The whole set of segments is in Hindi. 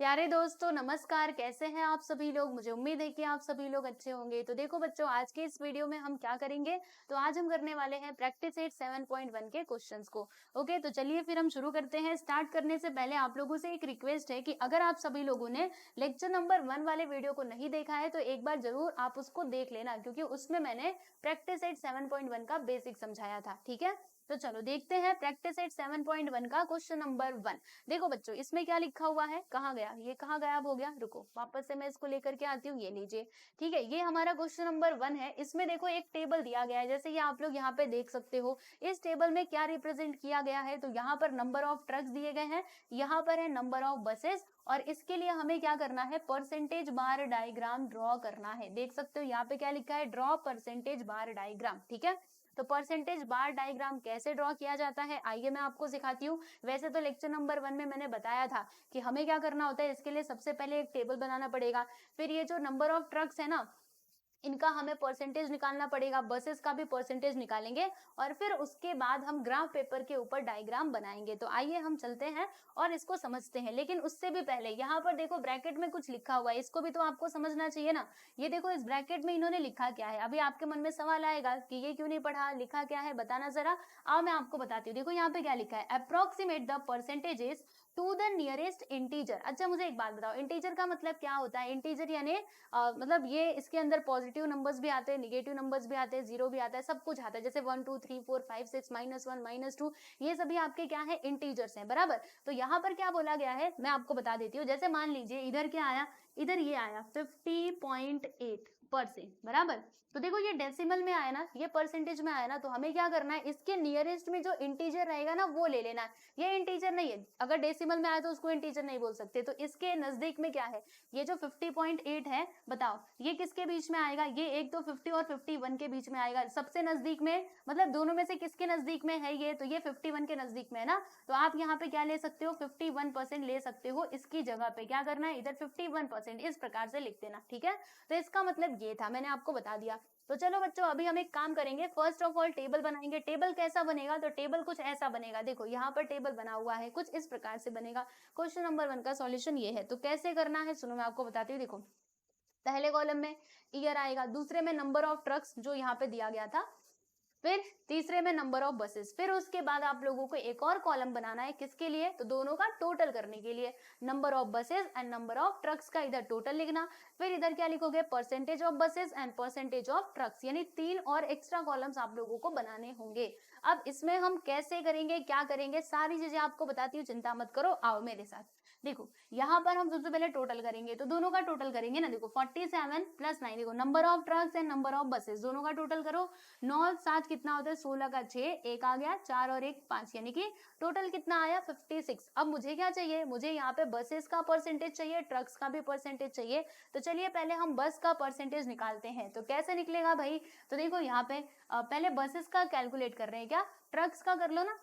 प्यारे दोस्तों नमस्कार। कैसे हैं आप सभी लोग। मुझे उम्मीद है कि आप सभी लोग अच्छे होंगे। तो देखो बच्चों, आज के इस वीडियो में हम क्या करेंगे, तो आज हम करने वाले हैं प्रैक्टिस एट 7.1 के क्वेश्चंस को। ओके, तो चलिए फिर हम शुरू करते हैं। स्टार्ट करने से पहले आप लोगों से एक रिक्वेस्ट है कि अगर आप सभी लोगों ने लेक्चर नंबर 1 वाले वीडियो को नहीं देखा है तो एक बार जरूर आप उसको देख लेना, क्योंकि उसमें मैंने प्रैक्टिस एट 7.1 का बेसिक समझाया था। ठीक है, तो चलो देखते हैं प्रैक्टिस एट 7.1 का क्वेश्चन नंबर 1। देखो बच्चों, इसमें क्या लिखा हुआ है, कहाँ गया ये, कहाँ गायब हो गया, रुको वापस से मैं इसको लेकर के आती हूँ। ये लीजिए, ठीक है, ये हमारा क्वेश्चन नंबर 1 है। इसमें देखो एक टेबल दिया गया है, जैसे ये आप लोग यहाँ पे देख सकते हो। इस टेबल में क्या रिप्रेजेंट किया गया है, तो यहाँ पर नंबर ऑफ ट्रक्स दिए गए हैं, यहाँ पर है नंबर ऑफ बसेस, और इसके लिए हमें क्या करना है, परसेंटेज बार डायग्राम ड्रॉ करना है। देख सकते हो यहाँ पे क्या लिखा है, ड्रॉ परसेंटेज बार डायग्राम। ठीक है, तो परसेंटेज बार डायग्राम कैसे ड्रॉ किया जाता है, आइए मैं आपको सिखाती हूँ। वैसे तो लेक्चर नंबर 1 में मैंने बताया था कि हमें क्या करना होता है। इसके लिए सबसे पहले एक टेबल बनाना पड़ेगा, फिर ये जो नंबर ऑफ ट्रक्स है ना, इनका हमें परसेंटेज निकालना पड़ेगा, बसेस का भी परसेंटेज निकालेंगे, और फिर उसके बाद हम ग्राफ पेपर के ऊपर डायग्राम बनाएंगे। तो आइए हम चलते हैं और इसको समझते हैं। लेकिन उससे भी पहले यहाँ पर देखो ब्रैकेट में कुछ लिखा हुआ है, इसको भी तो आपको समझना चाहिए ना। ये देखो इस ब्रैकेट में इन्होंने लिखा क्या है। अभी आपके मन में सवाल आएगा कि ये क्यों नहीं पढ़ा, लिखा क्या है, बताना जरा। आओ मैं आपको बताती हूँ। देखो यहाँ पे क्या लिखा है, approximate the percentages to the nearest integer. अच्छा मुझे एक बात बताओ, इंटीजर का मतलब क्या होता है। इंटीजर यानी मतलब ये इसके अंदर पॉजिटिव नंबर्स भी आते हैं, निगेटिव नंबर्स भी आते हैं, जीरो भी आता है, सब कुछ आता है। जैसे 1 2 3 4 5 6 -1 -2, ये सभी आपके क्या है, इंटीजर्स हैं, बराबर। तो यहाँ पर क्या बोला गया है मैं आपको बता देती हूँ। जैसे मान लीजिए इधर क्या आया, इधर ये आया 50.8%, बराबर। तो देखो ये डेसिमल में आया ना, ये परसेंटेज में आया ना, तो हमें क्या करना है, इसके नियरेस्ट में जो इंटीजर रहेगा ना वो ले लेना है। ये इंटीजर नहीं है, अगर डेसिमल में आया तो उसको इंटीजर नहीं बोल सकते। तो इसके नजदीक में क्या है, ये जो 50.8 है, बताओ ये किसके बीच में आएगा। ये एक तो 50 और 51 के बीच में आएगा, सबसे नजदीक में, मतलब दोनों में से किसके नजदीक में है ये, तो ये 51 के नजदीक में है ना। तो आप यहाँ पे क्या ले सकते हो, 51% ले सकते हो। इसकी जगह पे क्या करना है, इधर 51% इस प्रकार से लिख देना। ठीक है, तो इसका मतलब ये था, मैंने आपको बता दिया। तो चलो बच्चों, अभी हम एक काम करेंगे, फर्स्ट ऑफ ऑल टेबल बनाएंगे। टेबल कैसा बनेगा, तो टेबल कुछ ऐसा बनेगा। देखो यहाँ पर टेबल बना हुआ है, कुछ इस प्रकार से बनेगा। क्वेश्चन नंबर 1 का सॉल्यूशन ये है। तो कैसे करना है सुनो, मैं आपको बताती हूँ। देखो पहले कॉलम में ईयर आएगा, दूसरे में नंबर ऑफ ट्रक्स जो यहाँ पे दिया गया था, फिर तीसरे में नंबर ऑफ बसेस। फिर उसके बाद आप लोगों को एक और कॉलम बनाना है, किसके लिए, तो दोनों का टोटल करने के लिए, number of buses and number of trucks का इधर टोटल लिखना। फिर इधर क्या लिखोगे, percentage of buses and percentage of trucks, यानी 3 और एक्स्ट्रा कॉलम्स आप लोगों को बनाने होंगे। अब इसमें हम कैसे करेंगे, क्या करेंगे, सारी चीजें आपको बताती हूँ, चिंता मत करो, आओ मेरे साथ। देखो यहाँ पर हम सबसे पहले टोटल करेंगे, तो दोनों का टोटल करेंगे ना। देखो 47 + 9, देखो number of trucks and number of buses, दोनों का टोटल करो। 9 7 कितना होता है, 16 का 6, एक आ गया, 4 और 1 5, यानी कि टोटल कितना आया, 56। अब मुझे क्या चाहिए, मुझे यहाँ पे बसेस का परसेंटेज चाहिए, ट्रक्स का भी परसेंटेज चाहिए। तो चलिए पहले हम बस का परसेंटेज निकालते हैं। तो कैसे निकलेगा भाई, तो देखो यहाँ पे पहले बसेस का कैलकुलेट कर रहे हैं क्या, ट्रक्स का कर लो ना,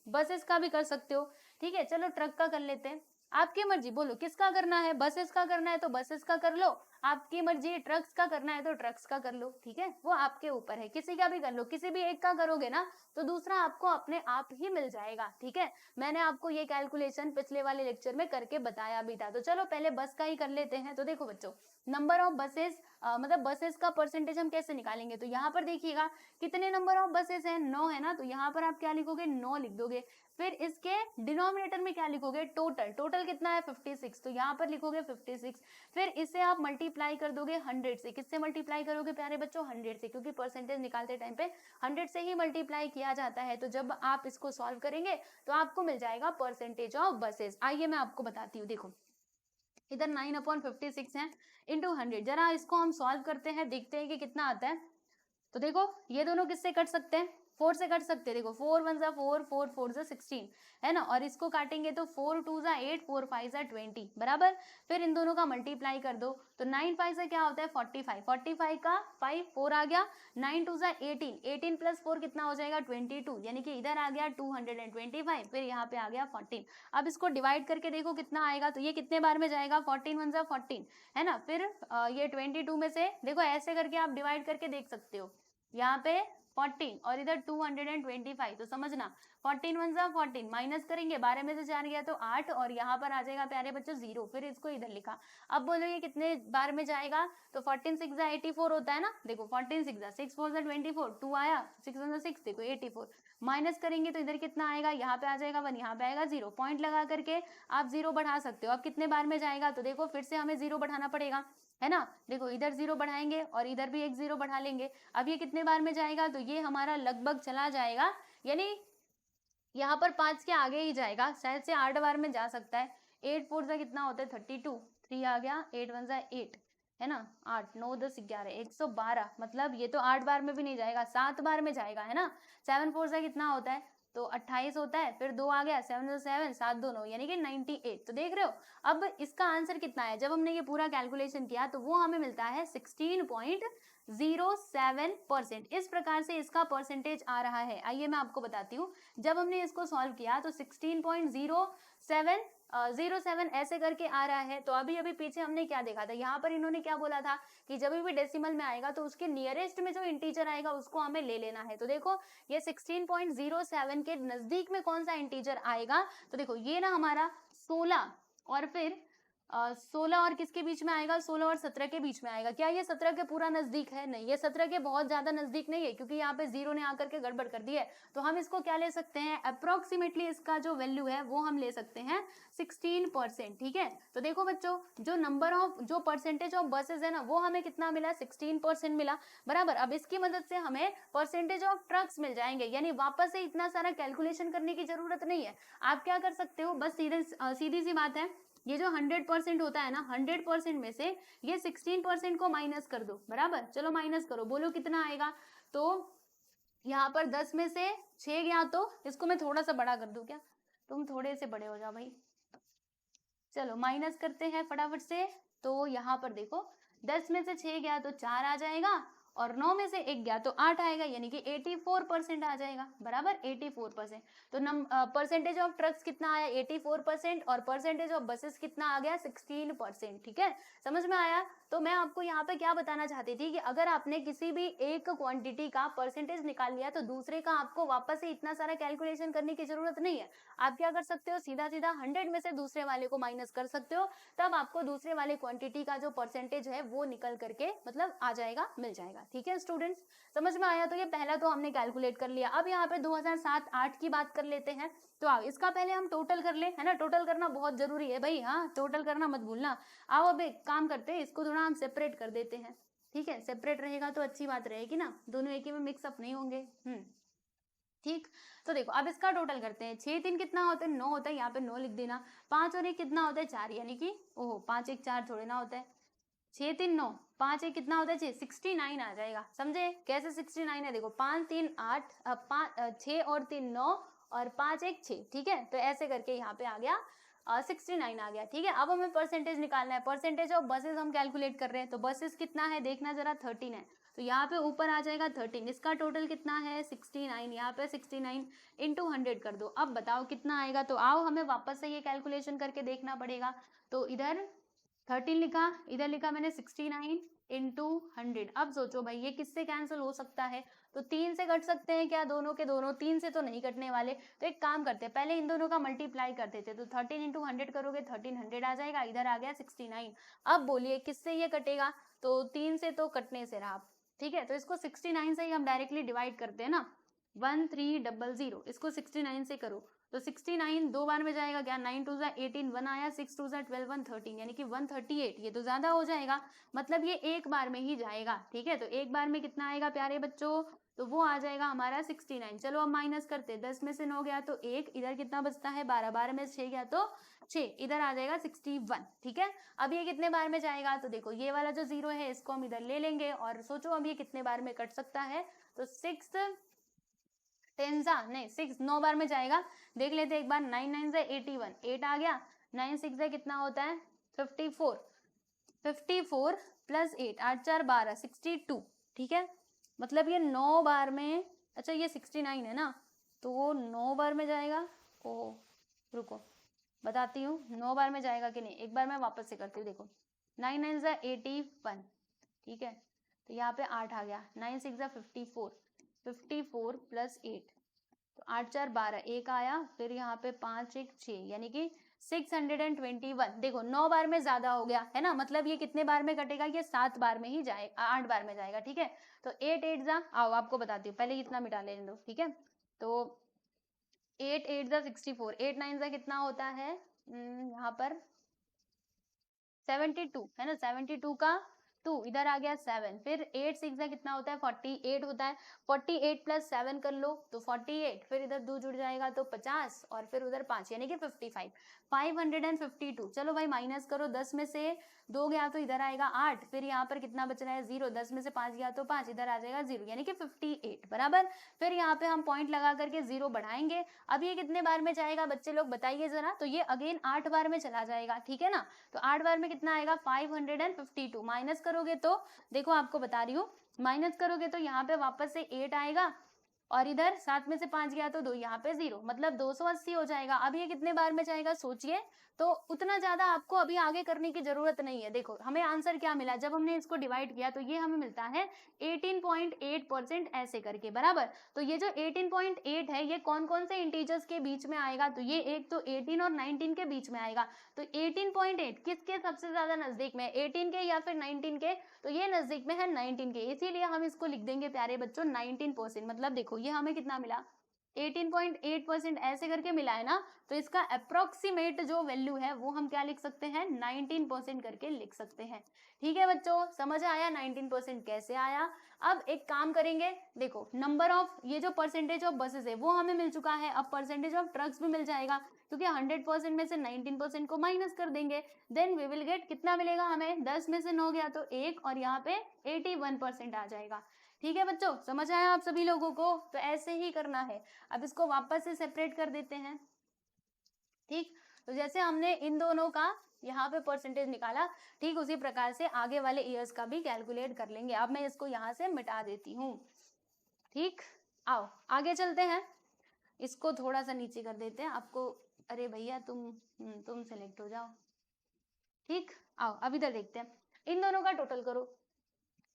बसेस का भी कर सकते हो। ठीक है, चलो ट्रक का कर लेते हैं, आपकी मर्जी, बोलो किसका करना है, बसेस का करना है तो बसेस का कर लो, आपकी मर्जी, ट्रक्स का करना है तो ट्रक्स का कर लो। ठीक है, वो आपके ऊपर है, किसी का भी कर लो। किसी भी एक का करोगे ना तो दूसरा आपको अपने आप ही मिल जाएगा। ठीक है, मैंने आपको ये कैलकुलेशन पिछले वाले लेक्चर में करके बताया भी था। तो चलो पहले बस का ही कर लेते हैं। तो देखो बच्चों, नंबर ऑफ बसेस मतलब बसेस का परसेंटेज हम कैसे निकालेंगे, तो यहाँ पर देखिएगा कितने नंबर ऑफ बसेस हैं, 9 है ना। तो यहाँ पर आप क्या लिखोगे, 9 लिख दोगे। फिर इसके डिनोमिनेटर में क्या लिखोगे, टोटल, टोटल कितना है 56, तो यहाँ पर लिखोगे 56। फिर इसे आप मल्टीप्लाई कर दोगे 100 से। किससे मल्टीप्लाई करोगे प्यारे बच्चों, 100 से, क्योंकि परसेंटेज निकालते टाइम पे 100 से ही मल्टीप्लाई किया जाता है। तो जब आप इसको सॉल्व करेंगे तो आपको मिल जाएगा परसेंटेज ऑफ बसेस। आइए मैं आपको बताती हूँ। देखो इधर 9/56 है इंटू 100, जरा इसको हम सॉल्व करते हैं, देखते हैं कि कितना आता है। तो देखो ये दोनों किससे कट सकते हैं, 4 से कट सकते हैं। देखो 4 1 जा 4, 4 4 जा 16 है ना, और इसको काटेंगे तो 4 2 जा 8, 4 5 जा 20, बराबर। फिर इन दोनों का मल्टीप्लाई कर दो, तो 9 5 से क्या होता है 45, 45 का 5 4 आ गया, 9 2 जा 18, 18 + 4 कितना हो जाएगा 22, यानी कि इधर आ गया 225, फिर यहाँ पे आ गया 14। अब इसको डिवाइड करके देखो कितना आएगा, तो ये कितने बार में जाएगा, 14 1 जा 14 है ना। फिर ये 22 में से देखो ऐसे करके आप डिवाइड करके देख सकते हो, यहाँ पे 14 और इधर 225, तो समझना 14 1 जा 14, माइनस करेंगे 12 में से 4 गया तो 8 और यहाँ पर आ जाएगा प्यारे बच्चों 0, फिर इसको इधर लिखा। अब बोलो ये कितने बार में जाएगा, तो 14 6 जा 84 होता है ना, देखो 14 6 जा 6 4 जा 24, 2 आया 6 1 जा 6, देखो 84, माइनस करेंगे तो इधर कितना आएगा, यहाँ पे आ जाएगा 1, यहाँ पे आएगा 0, पॉइंट लगा करके आप 0 बढ़ा सकते हो। अब कितने बार में जाएगा, तो देखो फिर से हमें 0 बढ़ाना पड़ेगा, है ना, देखो इधर 0 बढ़ाएंगे और इधर भी एक 0 बढ़ा लेंगे। अब ये कितने बार में जाएगा, तो ये हमारा लगभग चला जाएगा, यानी यहाँ पर 5 के आगे ही जाएगा, शायद से 8 बार में जा सकता है। 8 4 जा कितना होता है 32, 3 आ गया, 8 1 जा 8, है ना, 8 9 10 11 112, मतलब ये तो 8 बार में भी नहीं जाएगा, 7 बार में जाएगा, है ना। 7 4 जा कितना होता है, तो 28 होता है, फिर 2 आ गया, 7 7 7 2 9, यानी कि 98। तो देख रहे हो अब इसका आंसर कितना है, जब हमने ये पूरा कैलकुलेशन किया तो वो हमें मिलता है 16.07%। इस प्रकार से इसका परसेंटेज आ रहा है। आइए मैं आपको बताती हूँ, जब हमने इसको सॉल्व किया तो 16.07 ऐसे करके आ रहा है। तो अभी अभी पीछे हमने क्या देखा था, यहाँ पर इन्होंने क्या बोला था कि जब भी डेसिमल में आएगा तो उसके नियरेस्ट में जो इंटीजर आएगा उसको हमें ले लेना है। तो देखो ये 16.07 के नजदीक में कौन सा इंटीजर आएगा, तो देखो ये ना हमारा 16 और फिर 16 और किसके बीच में आएगा, 16 और 17 के बीच में आएगा। क्या ये 17 के पूरा नजदीक है, नहीं, ये 17 के बहुत ज्यादा नजदीक नहीं है, क्योंकि यहाँ पे 0 ने आकर के गड़बड़ कर दी है। तो हम इसको क्या ले सकते हैं, अप्रोक्सीमेटली इसका जो वैल्यू है वो हम ले सकते हैं 16%, ठीक है। तो देखो बच्चों, जो नंबर ऑफ जो परसेंटेज ऑफ बसेस है ना वो हमें कितना मिला, 16% मिला, बराबर। अब इसकी मदद से हमें परसेंटेज ऑफ ट्रक्स मिल जाएंगे, यानी वापस से इतना सारा कैलकुलेशन करने की जरूरत नहीं है। आप क्या कर सकते हो, बस सीधी सी बात है, ये जो 100% होता है ना, 100% में से ये 16% को माइनस कर दो, बराबर। चलो माइनस करो, बोलो कितना आएगा। तो यहाँ पर 10 में से 6 गया, तो इसको मैं थोड़ा सा बड़ा कर दूं क्या, तुम थोड़े से बड़े हो जाओ भाई। चलो माइनस करते हैं फटाफट से। तो यहाँ पर देखो 10 में से 6 गया तो 4 आ जाएगा, और 9 में से 1 गया तो 8 आएगा, यानी कि 84% आ जाएगा, बराबर 84%। तो परसेंटेज ऑफ ट्रक्स कितना आया 84%, और परसेंटेज ऑफ बसेस कितना आ गया 16%, ठीक है, समझ में आया। तो मैं आपको यहाँ पे क्या बताना चाहती थी कि अगर आपने किसी भी एक क्वांटिटी का परसेंटेज निकाल लिया तो दूसरे का आपको वापस से इतना सारा कैलकुलेशन करने की जरूरत नहीं है। आप क्या कर सकते हो, सीधा सीधा 100 में से दूसरे वाले को माइनस कर सकते हो, तब आपको दूसरे वाले क्वांटिटी का जो परसेंटेज है वो निकल करके मतलब आ जाएगा, मिल जाएगा, ठीक है स्टूडेंट्स, समझ में आया। तो ये पहला तो हमने कैलकुलेट कर लिया। अब यहाँ पे 2007-8 की बात कर लेते हैं। तो आओ इसका पहले हम टोटल कर ले, है ना, टोटल करना बहुत जरूरी है भाई, हाँ टोटल करना मत भूलना। आओ अब एक काम करते हैं, इसको थोड़ा हम सेपरेट कर देते हैं, ठीक है, सेपरेट रहेगा तो अच्छी बात रहेगी ना, दोनों एक ही में मिक्सअप नहीं होंगे। ठीक, तो देखो अब इसका टोटल करते हैं। 6 3 कितना होता है, 9 होता है, यहाँ पे 9 लिख देना। 5 और 1 कितना होता है 4, यानी कि ओहो 5 1 4 थोड़े ना होता है, 6 3 9, 5 1 कितना होता है 6, 69 आ जाएगा। समझे कैसे 69 है, देखो 5 3 8, 6 और 3 9 और 5 1 6, ठीक है, तो ऐसे करके यहाँ पे आ गया 69 आ गया, ठीक है। अब हमें परसेंटेज निकालना है, परसेंटेज ऑफ बसेस हम कैलकुलेट कर रहे हैं। तो बसेस कितना है देखना जरा, 13 है, तो यहाँ पे ऊपर आ जाएगा 13, इसका टोटल कितना है 69, यहाँ पे 69 इंटू 100 कर दो। अब बताओ कितना आएगा, तो आओ हमें वापस से ये कैलकुलेशन करके देखना पड़ेगा। तो इधर 13 लिखा, इधर लिखा मैंने 69 इंटू 100। अब सोचो भाई ये किससे कैंसिल हो सकता है, तो 3 से कट सकते हैं क्या, दोनों के दोनों, 3 से तो नहीं कटने वाले। तो एक काम करते हैं, पहले इन दोनों का मल्टीप्लाई कर देते, तो 13 इंटू 100 करोगे 1300 आ जाएगा, इधर आ गया 69। अब बोलिए किससे ये कटेगा, तो 3 से तो कटने से रहा, ठीक है, तो इसको 69 से ही हम डायरेक्टली डिवाइड करते हैं ना, 1300, इसको 69 से करो तो 69 दो बार में जाएगा क्या, 9 2 जा 18, 1 आया, 6 2 जा 12, 1 13, यानी कि 138, ये तो ज्यादा हो जाएगा, मतलब ये एक बार में ही जाएगा, ठीक है। तो एक बार में कितना आएगा प्यारे बच्चों, तो वो आ जाएगा हमारा 69। चलो अब माइनस करते, 10 में से 9 गया तो 1, इधर कितना बचता है 12, 12 में से 6 गया तो 6, इधर आ जाएगा 61, ठीक है। अब ये कितने बार में जाएगा, तो देखो ये वाला जो 0 है इसको हम इधर ले लेंगे, और सोचो अब ये कितने बार में कट सकता है, तो 6 10 जा नहीं 6 9 बार में जाएगा, देख लेते एक बार, 9 9 जा 81, 8 आ गया, 9 6 जा कितना होता है 54, 54 प्लस 8, 8 4 12, 62, ठीक है, मतलब ये 9 बार में, अच्छा ये 69 है ना, तो वो 9 बार में जाएगा, ओ रुको बताती हूँ 9 बार में जाएगा कि नहीं, एक बार मैं वापस से करती हूँ, देखो 9 9 जा 81, ठीक है, तो यहाँ पे 8 आ गया, 9 6 जा 54, 54 प्लस 8, तो 8 4 12, एक आया, फिर यहाँ पे 5 1 6, यानी कि 621। देखो 9 बार में ज्यादा हो गया है ना, मतलब ये कितने बार में कटेगा, ये 7 बार में ही जाएगा, 8 बार में जाएगा, ठीक है। तो 8 8 जा, आओ आपको बताती हूँ, पहले इतना मिटा लेने दो, ठीक है। तो 8 8 जा 64, 8 9 जा कितना होता है, यहाँ पर 72 है ना, 72 का 2 इधर आ गया 7, फिर 8 6 का कितना होता है 48 होता है, 48 प्लस 7 कर लो तो 48, फिर इधर 2 जुड़ जाएगा तो 50, और फिर उधर 5 यानी कि 55, 552। चलो भाई माइनस करो, 10 में से 2 गया तो इधर आएगा 8, फिर यहाँ पर कितना बच रहा है 0, 10 में से 5 गया तो 5, इधर आ जाएगा 0, यानी कि 58 बराबर। फिर यहाँ पे हम पॉइंट लगा करके 0 बढ़ाएंगे। अब ये कितने बार में जाएगा बच्चे लोग बताइए जरा, तो ये अगेन 8 बार में चला जाएगा, ठीक है ना। तो 8 बार में कितना आएगा 552, माइनस करोगे तो देखो आपको बता रही हूँ, माइनस करोगे तो यहाँ पे वापस से 8 आएगा, और इधर 7 में से 5 गया तो 2, यहाँ पे 0, मतलब 280 हो जाएगा। अब ये कितने बार में जाएगा सोचिए, तो उतना ज्यादा आपको अभी आगे करने की जरूरत नहीं है। देखो हमें आंसर क्या मिला, जब हमने इसको डिवाइड किया तो ये हमें मिलता है 18.8% ऐसे करके, बराबर। तो ये जो 18.8 है ये कौन कौन से इंटीजर्स के बीच में आएगा, तो ये एक तो 18 और 19 के बीच में आएगा। तो 18.8 किसके सबसे ज्यादा नजदीक में, 18 के या फिर 19 के, तो ये नजदीक में है 19 के, इसीलिए हम इसको लिख देंगे प्यारे बच्चों 19%। मतलब देखो ये हमें कितना मिला 18.8% ऐसे करके मिला है ना, तो इसका अप्रोक्सीमेट जो वैल्यू है वो हम क्या लिख सकते हैं 19% करके लिख सकते हैं। ठीक है बच्चों, समझ आया 19% कैसे आया। अब एक काम करेंगे, देखो नंबर ऑफ, ये जो परसेंटेज ऑफ बसेस है वो हमें मिल चुका है, अब परसेंटेज ऑफ ट्रक्स भी मिल जाएगा, क्योंकि 100% में से 19% को माइनस कर देंगे, देन वी विल गेट कितना मिलेगा हमें, 10 में से 9 गया तो 1, और यहाँ पे 81% आ जाएगा। ठीक है बच्चों, समझ आया आप सभी लोगों को, तो ऐसे ही करना है। अब इसको वापस से सेपरेट कर देते हैं, ठीक। तो जैसे हमने इन दोनों का यहाँ पे परसेंटेज निकाला, ठीक उसी प्रकार से आगे वाले ईयर्स का भी कैलकुलेट कर लेंगे। अब मैं इसको यहाँ से मिटा देती हूँ, ठीक। आओ आगे चलते हैं, इसको थोड़ा सा नीचे कर देते हैं आपको, अरे भैया तुम सेलेक्ट हो जाओ, ठीक। आओ अब इधर देखते हैं, इन दोनों का टोटल करो,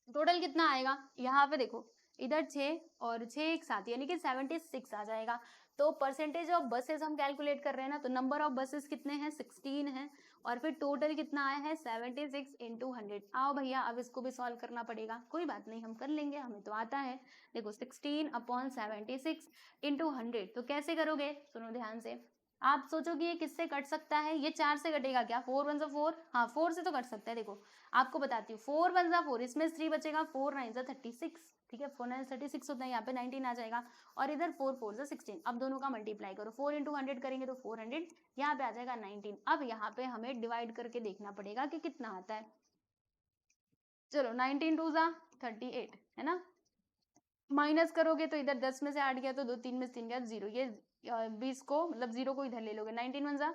टोटल कितना आएगा, यहाँ पे देखो इधर 6 और 6 एक साथ, यानी कि 76 आ जाएगा। तो परसेंटेज ऑफ बसेस हम कैलकुलेट कर रहे हैं ना, तो नंबर ऑफ बसेस कितने हैं 16 हैं, और फिर टोटल कितना आया है 76 इंटू 100। आओ भैया अब इसको भी सॉल्व करना पड़ेगा, कोई बात नहीं हम कर लेंगे, हमें तो आता है। देखो 16/76 इंटू 100, तो कैसे करोगे सुनो ध्यान से। आप सोचो कि ये किससे कट सकता है, ये 4 से कटेगा क्या, 4 1 4, हाँ 4 से तो कट सकता है। देखो आपको बताती हूँ, 4 1 4, इसमें 3 बचेगा, 4 9 36, ठीक है 4 9 36 होता है, यहाँ पे 19 आ जाएगा, और इधर 4 4 16। अब दोनों का मल्टीप्लाई करो, 4 इंटू 100 करेंगे तो 400, यहाँ पे आ जाएगा 19। अब यहाँ पे हमें डिवाइड करके देखना पड़ेगा कि कितना आता है। चलो 19 2 38 है ना, माइनस करोगे तो इधर 10 में से 8 गया तो 2, 3 में से 3 गया 0, ये 20 को मतलब 0 को इधर ले लोगे, 19 1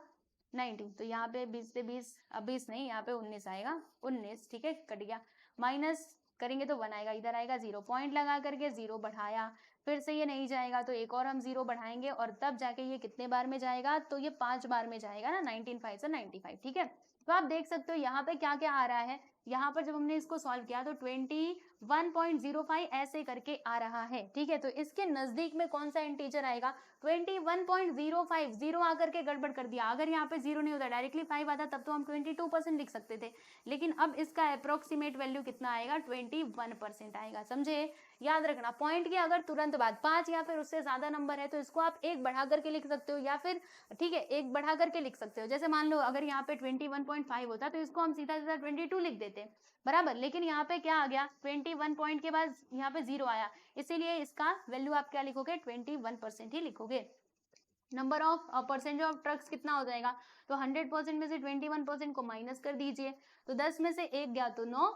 19, तो यहाँ पे 20 से 20, अब 20 नहीं यहाँ पे 19 आएगा, 19, ठीक है कट गया। माइनस करेंगे तो 1 आएगा, इधर आएगा 0, पॉइंट लगा करके 0 बढ़ाया, फिर से ये नहीं जाएगा तो एक और हम 0 बढ़ाएंगे, और तब जाके ये कितने बार में जाएगा, तो ये 5 बार में जाएगा ना, 19 5 से 95, ठीक है। तो आप देख सकते हो यहाँ पे क्या क्या आ रहा है, यहाँ पर जब हमने इसको सॉल्व किया तो 21.05 ऐसे करके आ रहा है, ठीक है। तो इसके नजदीक में कौन सा इंटीजर आएगा, 21.05, 0 आकर के गड़बड़ कर दिया, अगर यहाँ पे 0 नहीं होता डायरेक्टली 5 आता तब तो हम 22% लिख सकते थे, लेकिन अब इसका अप्रोक्सीमेट वैल्यू कितना आएगा 21% आएगा, समझे। याद रखना पॉइंट की अगर तुरंत बाद 5 या फिर उससे ज्यादा नंबर है तो इसको आप एक बढ़ा करके लिख सकते हो, या फिर ठीक है एक बढ़ा करके लिख सकते हो। जैसे मान लो अगर यहाँ पे 21.5 होता तो इसको हम सीधा सीधा 22 लिख देते बराबर, लेकिन यहाँ पे क्या आ गया 21 पॉइंट के बाद यहाँ पे 0 आया, इसीलिए इसका वैल्यू आप क्या लिखोगे 21% ही लिखोगे। Number of percentage of trucks कितना हो जाएगा, तो 100% में से 21% को माइनस कर दीजिए, तो 10 में से 1 गया तो 9,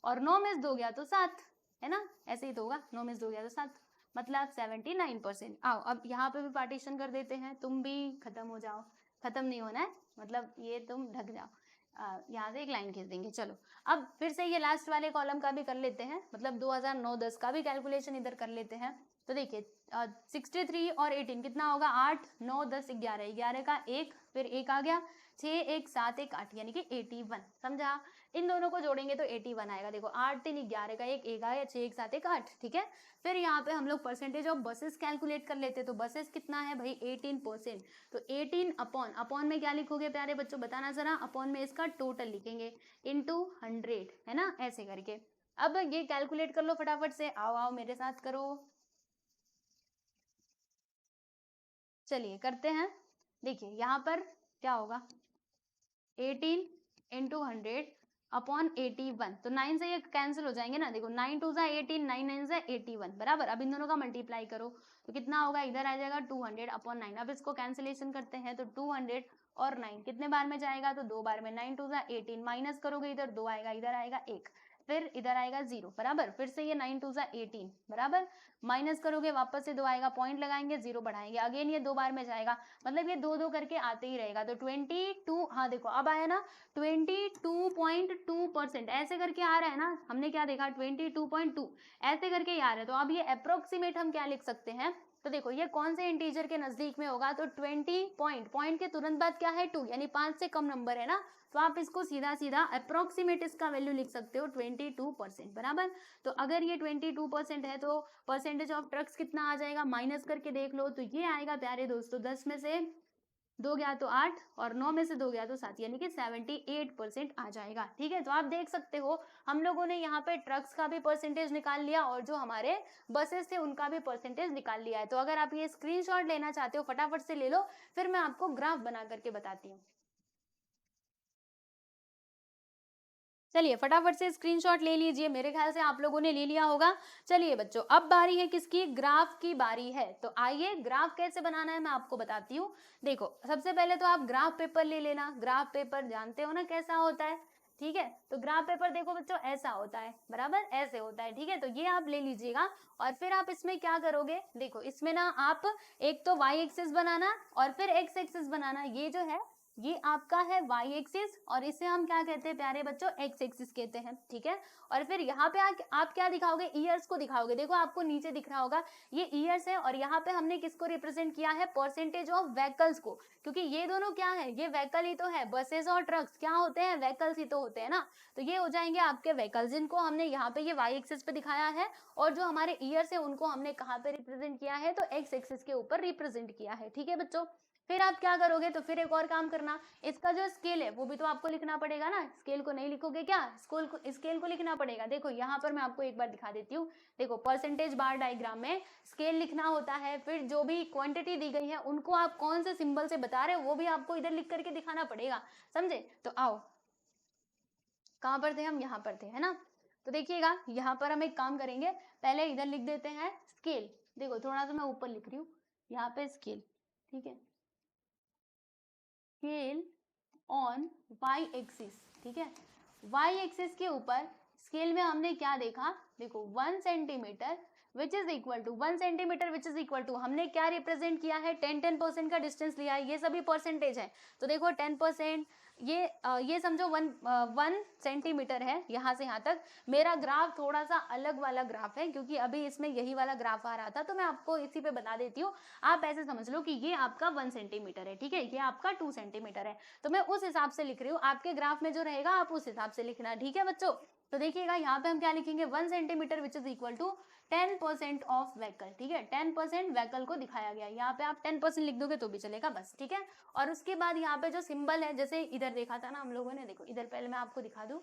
और 9 में से 2 गया तो 7, है ना, ऐसे ही तो होगा, 9 में से 2 गया तो 7, मतलब 79%। आओ अब यहाँ पे भी पार्टीशन कर देते हैं, तुम भी खत्म हो जाओ, खत्म नहीं होना है, मतलब ये तुम ढक जाओ, यहाँ से एक लाइन खींच देंगे। चलो अब फिर से ये लास्ट वाले कॉलम का भी कर लेते हैं, मतलब 2009-10 का भी कैलकुलेशन इधर कर लेते हैं। तो देखिए 63 और 18 कितना होगा, 8 9 10 11, 11 का 1, फिर 1 आ गया, 6 1 7 1 8 यानी कि 81, समझा। इन दोनों को जोड़ेंगे तो 81 आएगा। देखो 8 3 11 का 1, 1 आया, 6 1 7 1 8, ठीक है। फिर यहाँ पे हम लोग परसेंटेज ऑफ बसेस कैलकुलेट कर लेते, तो बसेस कितना है भाई 18%, तो 18 अपॉन में क्या लिखोगे प्यारे बच्चों, बताना जरा, अपॉन में इसका टोटल लिखेंगे इनटू 100, है ना, ऐसे करके। अब ये कैलकुलेट कर लो फटाफट से, आओ आओ मेरे साथ करो, चलिए करते हैं। देखिए यहाँ पर क्या होगा, 18 इंटू 100 अपॉन 81, तो 9 से ये कैंसिल हो जाएंगे ना, देखो 9 2 जा 18, 9 9 जा 81 बराबर। अब इन दोनों का मल्टीप्लाई करो तो कितना होगा, इधर आ जाएगा 200 अपॉन 9। अब इसको कैंसिलेशन करते हैं तो 200 और 9 कितने बार में जाएगा, तो 2 बार में, 9 2 जा 18, माइनस करोगे इधर 2 आएगा, इधर आएगा 1, फिर इधर आएगा 0 बराबर। फिर से ये 9 2 जा 18 बराबर, माइनस करोगे वापस से 2 आएगा, पॉइंट लगाएंगे 0 बढ़ाएंगे, अगेन ये 2 बार में जाएगा, मतलब ये 2 2 करके आते ही रहेगा। तो 22, हाँ देखो अब आया ना 22.2%, ऐसे करके आ रहा है ना, हमने क्या देखा 22.2 ऐसे करके ही आ रहा है। तो अब ये अप्रोक्सीमेट हम क्या लिख सकते हैं, तो देखो ये कौन से इंटीजर के नजदीक में होगा, तो 20 पॉइंट के तुरंत बाद क्या है 2, यानी 5 से कम नंबर है ना, तो आप इसको सीधा सीधा अप्रोक्सीमेट इसका वैल्यू लिख सकते हो 22% बराबर। तो अगर ये 22% है तो परसेंटेज ऑफ ट्रक्स कितना आ जाएगा, माइनस करके देख लो, तो ये आएगा प्यारे दोस्तों 10 में से 2 गया तो 8 और 9 में से 2 गया तो 7, यानी कि 78% आ जाएगा, ठीक है। तो आप देख सकते हो हम लोगों ने यहाँ पे ट्रक्स का भी परसेंटेज निकाल लिया और जो हमारे बसेस थे उनका भी परसेंटेज निकाल लिया है। तो अगर आप ये स्क्रीनशॉट लेना चाहते हो फटाफट से ले लो, फिर मैं आपको ग्राफ बना करके बताती हूँ। चलिए फटाफट से स्क्रीनशॉट ले लीजिए, मेरे ख्याल से आप लोगों ने ले लिया होगा। चलिए बच्चों अब बारी है किसकी, ग्राफ की बारी है। तो आइए ग्राफ कैसे बनाना है मैं आपको बताती हूँ। देखो सबसे पहले तो आप ग्राफ पेपर ले लेना, ग्राफ पेपर जानते हो ना कैसा होता है, ठीक है। तो ग्राफ पेपर देखो बच्चों ऐसा होता है बराबर, ऐसे होता है, ठीक है। तो ये आप ले लीजिएगा और फिर आप इसमें क्या करोगे, देखो इसमें ना आप एक तो y एक्सिस बनाना और फिर x एक्सिस बनाना, ये जो है ये आपका है y एक्सिस और इसे हम क्या कहते हैं प्यारे बच्चों, x एक्सिस कहते हैं, ठीक है। और फिर यहाँ पे आप क्या दिखाओगे, ईयर्स को दिखाओगे। देखो आपको नीचे दिख रहा होगा ये ईयर्स है और यहाँ पे हमने किसको रिप्रेजेंट किया है, परसेंटेज ऑफ व्हीकल्स को, क्योंकि ये दोनों क्या है, ये व्हीकल ही तो है, बसेस और ट्रक्स क्या होते हैं, व्हीकल्स ही तो होते हैं ना। तो ये हो जाएंगे आपके व्हीकल्स, जिनको हमने यहाँ पे ये y एक्सिस पे दिखाया है और जो हमारे ईयर्स है उनको हमने कहाँ पे रिप्रेजेंट किया है, तो x एक्सिस के ऊपर रिप्रेजेंट किया है, ठीक है बच्चों। फिर आप क्या करोगे, तो फिर एक और काम करना, इसका जो स्केल है वो भी तो आपको लिखना पड़ेगा ना, स्केल को नहीं लिखोगे क्या, स्केल को लिखना पड़ेगा। देखो यहाँ पर मैं आपको एक बार दिखा देती हूँ, देखो परसेंटेज बार डायग्राम में स्केल लिखना होता है, फिर जो भी क्वांटिटी दी गई है उनको आप कौन से सिंबल से बता रहे हो वो भी आपको इधर लिख करके दिखाना पड़ेगा, समझे। तो आओ कहाँ पर थे हम, यहाँ पर थे, है ना। तो देखिएगा यहाँ पर हम एक काम करेंगे, पहले इधर लिख देते हैं स्केल, देखो थोड़ा सा मैं ऊपर लिख रही हूँ यहाँ पे स्केल, ठीक है, स्केल ऑन y एक्सिस, ठीक है। y एक्सिस के ऊपर स्केल में हमने क्या देखा, देखो 1 centimetre which is equal to 1 centimetre which is equal to, हमने क्या रिप्रेजेंट किया है, 10% का डिस्टेंस लिया है, ये सभी परसेंटेज है। तो देखो 10%, ये समझो 1 सेंटीमीटर है यहाँ से यहाँ तक। मेरा ग्राफ थोड़ा सा अलग वाला ग्राफ है क्योंकि अभी इसमें यही वाला ग्राफ आ रहा था, तो मैं आपको इसी पे बता देती हूँ। आप ऐसे समझ लो कि ये आपका 1 सेंटीमीटर है, ठीक है, ये आपका 2 सेंटीमीटर है, तो मैं उस हिसाब से लिख रही हूँ, आपके ग्राफ में जो रहेगा आप उस हिसाब से लिखना, ठीक है बच्चों। तो देखिएगा यहाँ पे हम क्या लिखेंगे, 1 centimetre which is equal to 10% of vehicle, ठीक है, 10% व्हीकल को दिखाया गया, यहाँ पे आप 10% लिख दोगे तो भी चलेगा बस, ठीक है। और उसके बाद यहाँ पे जो सिंबल है, जैसे इधर देखा था ना हम लोगों ने, देखो इधर पहले मैं आपको दिखा दूं,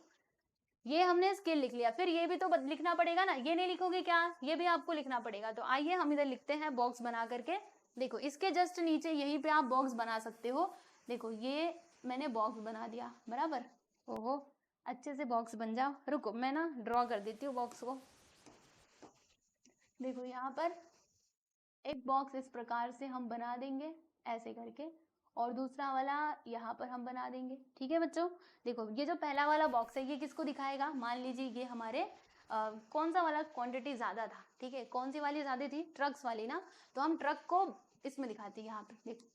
ये हमने स्केल लिख लिया, फिर ये भी तो लिखना पड़ेगा ना, ये नहीं लिखोगे क्या, ये भी आपको लिखना पड़ेगा। तो आइए हम इधर लिखते हैं बॉक्स बना करके, देखो इसके जस्ट नीचे यहीं पे आप बॉक्स बना सकते हो, देखो ये मैंने बॉक्स बना दिया बराबर। ओहो अच्छे से बॉक्स बन जाओ, रुको मैं ना ड्रॉ कर देती हूँ बॉक्स को। देखो यहाँ पर एक बॉक्स इस प्रकार से हम बना देंगे ऐसे करके, और दूसरा वाला यहाँ पर हम बना देंगे, ठीक है बच्चों। देखो ये जो पहला वाला बॉक्स है ये किसको दिखाएगा, मान लीजिए ये हमारे कौन सा वाला क्वांटिटी ज्यादा था, ठीक है, कौन सी वाली ज्यादा थी, ट्रक्स वाली ना, तो हम ट्रक को इसमें दिखाते हैं, यहाँ पे देखो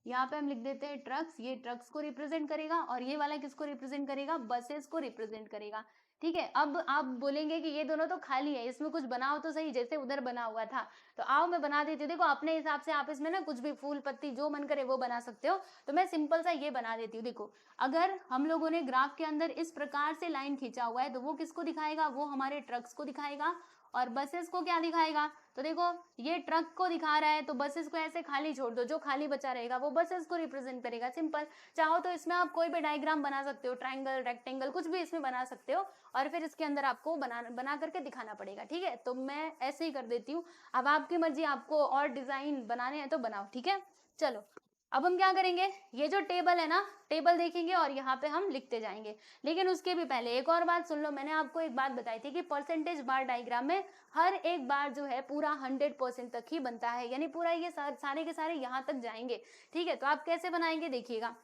यहाँ पे हम लिख देते हैं ट्रक्स, ये ट्रक्स को रिप्रेजेंट करेगा और ये वाला किसको रिप्रेजेंट करेगा, बसेस को रिप्रेजेंट करेगा। ठीक है, अब आप बोलेंगे कि ये दोनों तो खाली है, इसमें कुछ बनाओ तो सही, जैसे उधर बना हुआ था। तो आओ मैं बना देती हूँ, देखो अपने हिसाब से आप इसमें ना कुछ भी फूल पत्ती जो मन करे वो बना सकते हो। तो मैं सिंपल सा ये बना देती हूँ। देखो अगर हम लोगों ने ग्राफ के अंदर इस प्रकार से लाइन खींचा हुआ है तो वो किसको दिखाएगा, वो हमारे ट्रक्स को दिखाएगा। और बसेस को क्या दिखाएगा, तो देखो ये ट्रक को दिखा रहा है तो बसेस को ऐसे खाली छोड़ दो, जो खाली बचा रहेगा वो बसेस को रिप्रेजेंट करेगा। सिंपल। चाहो तो इसमें आप कोई भी डायग्राम बना सकते हो, ट्राइंगल, रेक्टेंगल, कुछ भी इसमें बना सकते हो और फिर इसके अंदर आपको बना करके दिखाना पड़ेगा। ठीक है, तो मैं ऐसे ही कर देती हूँ। अब आपकी मर्जी, आपको और डिजाइन बनाने हैं तो बनाओ। ठीक है, चलो अब हम क्या करेंगे, ये जो टेबल है ना, टेबल देखेंगे और यहाँ पे हम लिखते जाएंगे। लेकिन उसके भी पहले एक और बात सुन लो, मैंने आपको एक बात बताई थी कि परसेंटेज बार डायग्राम में हर एक बार जो है पूरा 100% तक ही बनता है, यानी पूरा ये सारे के सारे यहाँ तक जाएंगे। ठीक है, तो आप कैसे बनाएंगे देखिएगा।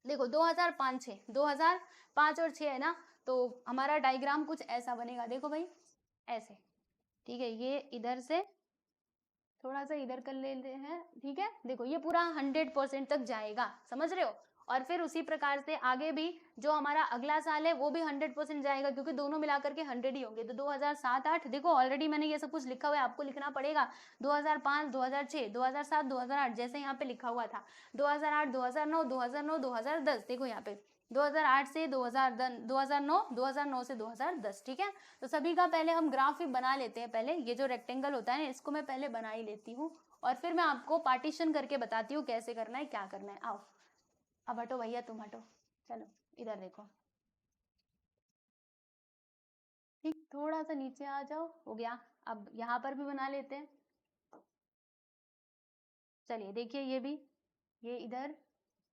देखो 2005 और 6 है ना, तो हमारा डायग्राम कुछ ऐसा बनेगा। देखो भाई ऐसे। ठीक है, ये इधर से थोड़ा सा इधर कर लेते हैं। ठीक है, देखो ये पूरा 100% तक जाएगा, समझ रहे हो। और फिर उसी प्रकार से आगे भी जो हमारा अगला साल है वो भी 100% जाएगा, क्योंकि दोनों मिलाकर के 100 ही होंगे। तो 2007-8, देखो ऑलरेडी मैंने ये सब कुछ लिखा हुआ है, आपको लिखना पड़ेगा। 2005, 2006, 2007, 2008, जैसे यहाँ पे लिखा हुआ था। 2008, 2009, 2009, 2010, देखो यहाँ पे 2008 से 2009, 2009 से 2010। ठीक है, तो सभी का पहले हम ग्राफ ही बना लेते हैं। पहले ये जो रेक्टेंगल होता है इसको मैं पहले बना ही लेती हूँ और फिर मैं आपको पार्टीशन करके बताती हूँ कैसे करना है, क्या करना है। आओ अब हटो भैया, तुम हटो, चलो इधर देखो। ठीक, थोड़ा सा नीचे आ जाओ, हो गया। अब यहाँ पर भी बना लेते हैं। चलिए देखिए ये भी, ये इधर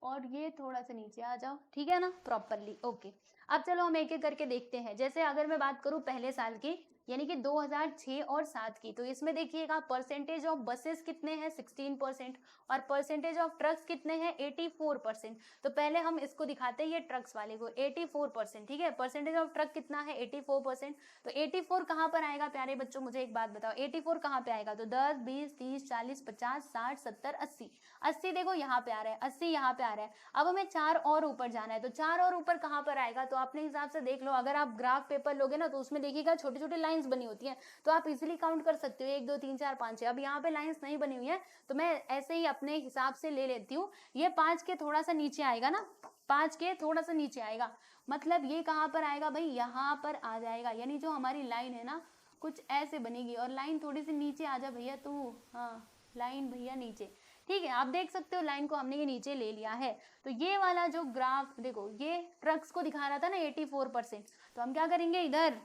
और ये थोड़ा सा नीचे आ जाओ। ठीक है ना, प्रॉपरली। ओके, अब चलो हम एक एक करके देखते हैं। जैसे अगर मैं बात करूं पहले साल की, यानी कि 2006 और 7 की, तो इसमें देखिएगा परसेंटेज ऑफ बसेस कितने हैं, 16%, और परसेंटेज ऑफ ट्रक्स कितने हैं, 84%। तो पहले हम इसको दिखाते हैं, ये ट्रक्स वाले को 84%। ठीक है, परसेंटेज ऑफ ट्रक कितना है, 84%। तो 84 कहाँ पर आएगा प्यारे बच्चों, मुझे एक बात बताओ, 84 कहाँ पे आएगा, तो 10, 20, 30, 40, 50, 60, 70, 80। 80 देखो यहाँ पे आ रहा है, 80 यहाँ पे आ रहा है। अब हमें 4 और ऊपर जाना है, तो 4 और ऊपर कहाँ पर आएगा, तो अपने हिसाब से देख लो। अगर आप ग्राफ पेपर लोगे ना तो उसमें देखिएगा छोटी छोटी लाइंस बनी होती हैं, तो आप इजीली काउंट कर सकते हो, 1 2 3 4 5 6। अब यहाँ पे लाइंस नहीं बनी हुई है तो मैं ऐसे ही अपने हिसाब से ले लेती हूँ। ये 5 के थोड़ा सा नीचे आएगा ना, 5 के थोड़ा सा नीचे आएगा, मतलब ये कहाँ पर आएगा भाई, यहाँ पर आ जाएगा। यानी जो हमारी लाइन है ना कुछ ऐसे बनेगी, और लाइन थोड़ी सी नीचे आ जा भैया तू, हाँ लाइन भैया नीचे। ठीक है, आप देख सकते हो लाइन को हमने ये नीचे ले लिया है। तो ये वाला जो ग्राफ देखो, ये ट्रक्स को दिखा रहा था ना 84%, तो हम क्या करेंगे इधर,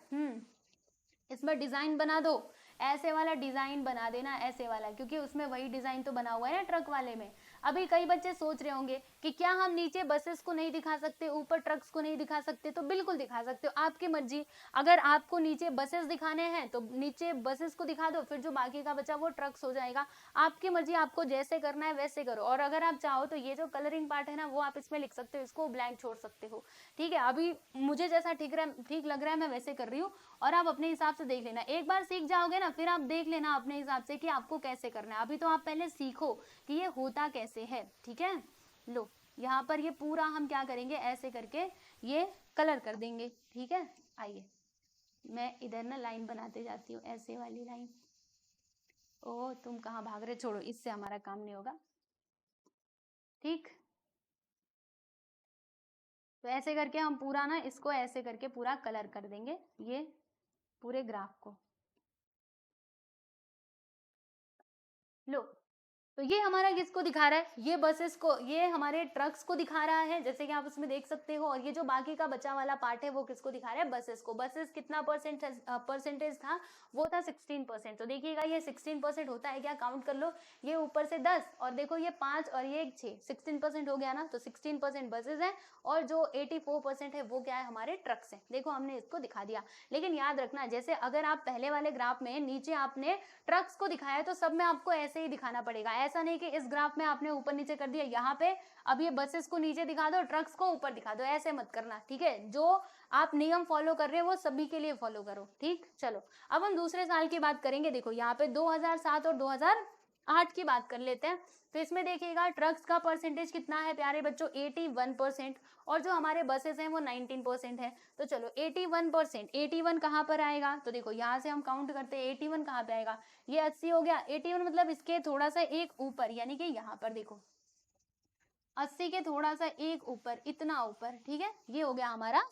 इसमें डिजाइन बना दो। ऐसे वाला डिजाइन बना देना, ऐसे वाला, क्योंकि उसमें वही डिजाइन तो बना हुआ है ना ट्रक वाले में। अभी कई बच्चे सोच रहे होंगे कि क्या हम नीचे बसेस को नहीं दिखा सकते, ऊपर ट्रक्स को नहीं दिखा सकते, तो बिल्कुल दिखा सकते हो, आपकी मर्जी। अगर आपको नीचे बसेस दिखाने हैं तो नीचे बसेस को दिखा दो, फिर जो बाकी का बचा वो ट्रक्स हो जाएगा। आपकी मर्जी, आपको जैसे करना है वैसे करो। और अगर आप चाहो तो ये जो कलरिंग पार्ट है ना वो आप इसमें लिख सकते हो, इसको ब्लैंक छोड़ सकते हो। ठीक है, अभी मुझे जैसा ठीक लग रहा है मैं वैसे कर रही हूँ, और आप अपने हिसाब से देख लेना। एक बार सीख जाओगे ना फिर आप देख लेना अपने हिसाब से कि आपको कैसे करना है। अभी तो आप पहले सीखो कि ये होता कैसे है। ठीक है, लो यहाँ पर ये पूरा हम क्या करेंगे, ऐसे करके ये कलर कर देंगे। ठीक है, आइए मैं इधर ना लाइन बनाते जाती हूँ, ऐसे वाली लाइन। ओ तुम कहाँ भाग रहे, छोड़ो, इससे हमारा काम नहीं होगा। ठीक, तो ऐसे करके हम पूरा ना इसको ऐसे करके पूरा कलर कर देंगे, ये पूरे ग्राफ को। लो, तो ये हमारा किसको दिखा रहा है, ये बसेस को, ये हमारे ट्रक्स को दिखा रहा है, जैसे कि आप उसमें देख सकते हो। और ये जो बाकी का बचा वाला पार्ट है वो किसको दिखा रहा है, बसेस को। बसेस कितना परसेंटेज था, वो था 16%। तो देखिएगा ये 16% होता है क्या, काउंट कर लो, ये ऊपर से 10 और देखो ये 5 और ये 6, 16% हो गया ना। तो 16% बसेस है और जो 84% है वो क्या है, हमारे ट्रक्स है। देखो हमने इसको दिखा दिया। लेकिन याद रखना, जैसे अगर आप पहले वाले ग्राफ में नीचे आपने ट्रक्स को दिखाया है तो सब में आपको ऐसे ही दिखाना पड़ेगा। ऐसा नहीं कि इस ग्राफ में आपने ऊपर नीचे कर दिया, यहाँ पे अब ये बसेस को नीचे दिखा दो, ट्रक्स को ऊपर दिखा दो, ऐसे मत करना। ठीक है, जो आप नियम फॉलो कर रहे हो वो सभी के लिए फॉलो करो। ठीक, चलो अब हम दूसरे साल की बात करेंगे। देखो यहाँ पे 2007 और 8 की बात कर लेते हैं। तो इसमें देखिएगा ट्रक्स का परसेंटेज कितना है प्यारे बच्चों, 81%, और जो हमारे बसेस हैं वो 19% है। तो चलो 81%, 81 कहाँ पर आएगा, तो देखो यहाँ से हम काउंट करते हैं 81 कहाँ पे आएगा, ये 80 हो गया, 81 मतलब इसके थोड़ा सा एक ऊपर, यानी कि यहाँ पर देखो 80 के थोड़ा सा एक ऊपर, इतना ऊपर, ठीक है, ये हो गया हमारा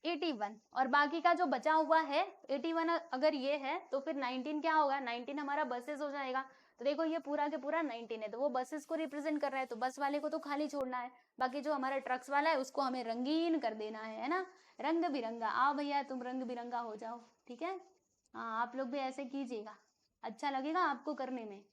81। और बाकी का जो बचा हुआ है 81 अगर ये है तो फिर 19 क्या होगा, 19 हमारा बसेस हो जाएगा। तो देखो ये पूरा के पूरा 19 है, तो वो बसेस को रिप्रेजेंट कर रहा है, तो बस वाले को तो खाली छोड़ना है, बाकी जो हमारा ट्रक्स वाला है उसको हमें रंगीन कर देना है ना, रंग बिरंगा। आओ भैया तुम रंग बिरंगा हो जाओ, ठीक है। हाँ आप लोग भी ऐसे कीजिएगा, अच्छा लगेगा आपको करने में,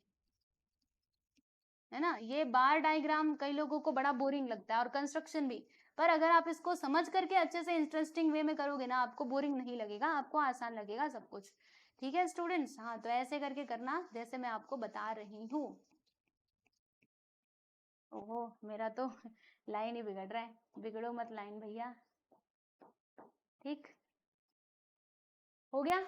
है ना। ये बार डायग्राम कई लोगों को बड़ा बोरिंग लगता है और कंस्ट्रक्शन भी, पर अगर आप इसको समझ करके अच्छे से इंटरेस्टिंग वे में करोगे ना, आपको बोरिंग नहीं लगेगा, आपको आसान लगेगा सब कुछ, ठीक है स्टूडेंट्स। हाँ तो ऐसे करके करना जैसे मैं आपको बता रही हूँ। ओहो मेरा तो लाइन ही बिगड़ रहा है, बिगड़ो मत लाइन भैया, ठीक हो गया।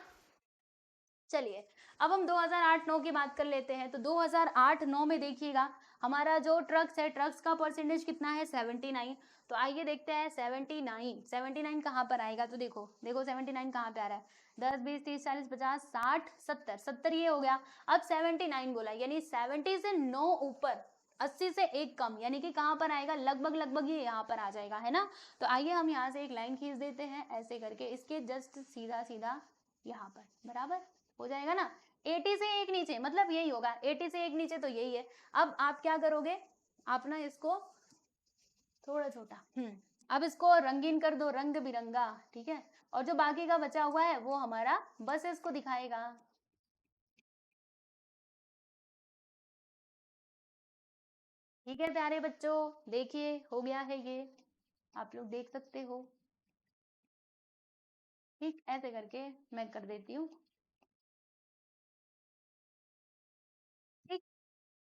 चलिए अब हम 2008-9 की बात कर लेते हैं। तो 2008-9 में देखिएगा हमारा जो ट्रक्स है, ट्रक्स का परसेंटेज कितना है, 79। तो आइए देखते हैं 79 कहाँ पर आएगा, तो देखो देखो 79 कहाँ पे आ रहा है, 10 20 30 40 50 60 70, 70 ये हो गया। अब 79 बोला, यानी 70 से 9 ऊपर, 80 से एक कम, यानी कि कहाँ पर आएगा, लगभग लगभग ये यहाँ पर आ जाएगा, है ना। तो आइए हम यहाँ से एक लाइन खींच देते हैं ऐसे करके, इसके जस्ट सीधा सीधा यहाँ पर, बराबर हो जाएगा ना। 80 से एक नीचे मतलब यही होगा, 80 से एक नीचे तो यही है। अब आप क्या करोगे, आप ना इसको थोड़ा छोटा, अब इसको रंगीन कर दो, रंग बिरंगा, ठीक है। और जो बाकी का बचा हुआ है वो हमारा बसेस को दिखाएगा। ठीक है प्यारे बच्चों, देखिए हो गया है ये, आप लोग देख सकते हो, ठीक ऐसे करके मैं कर देती हूँ, ठीक।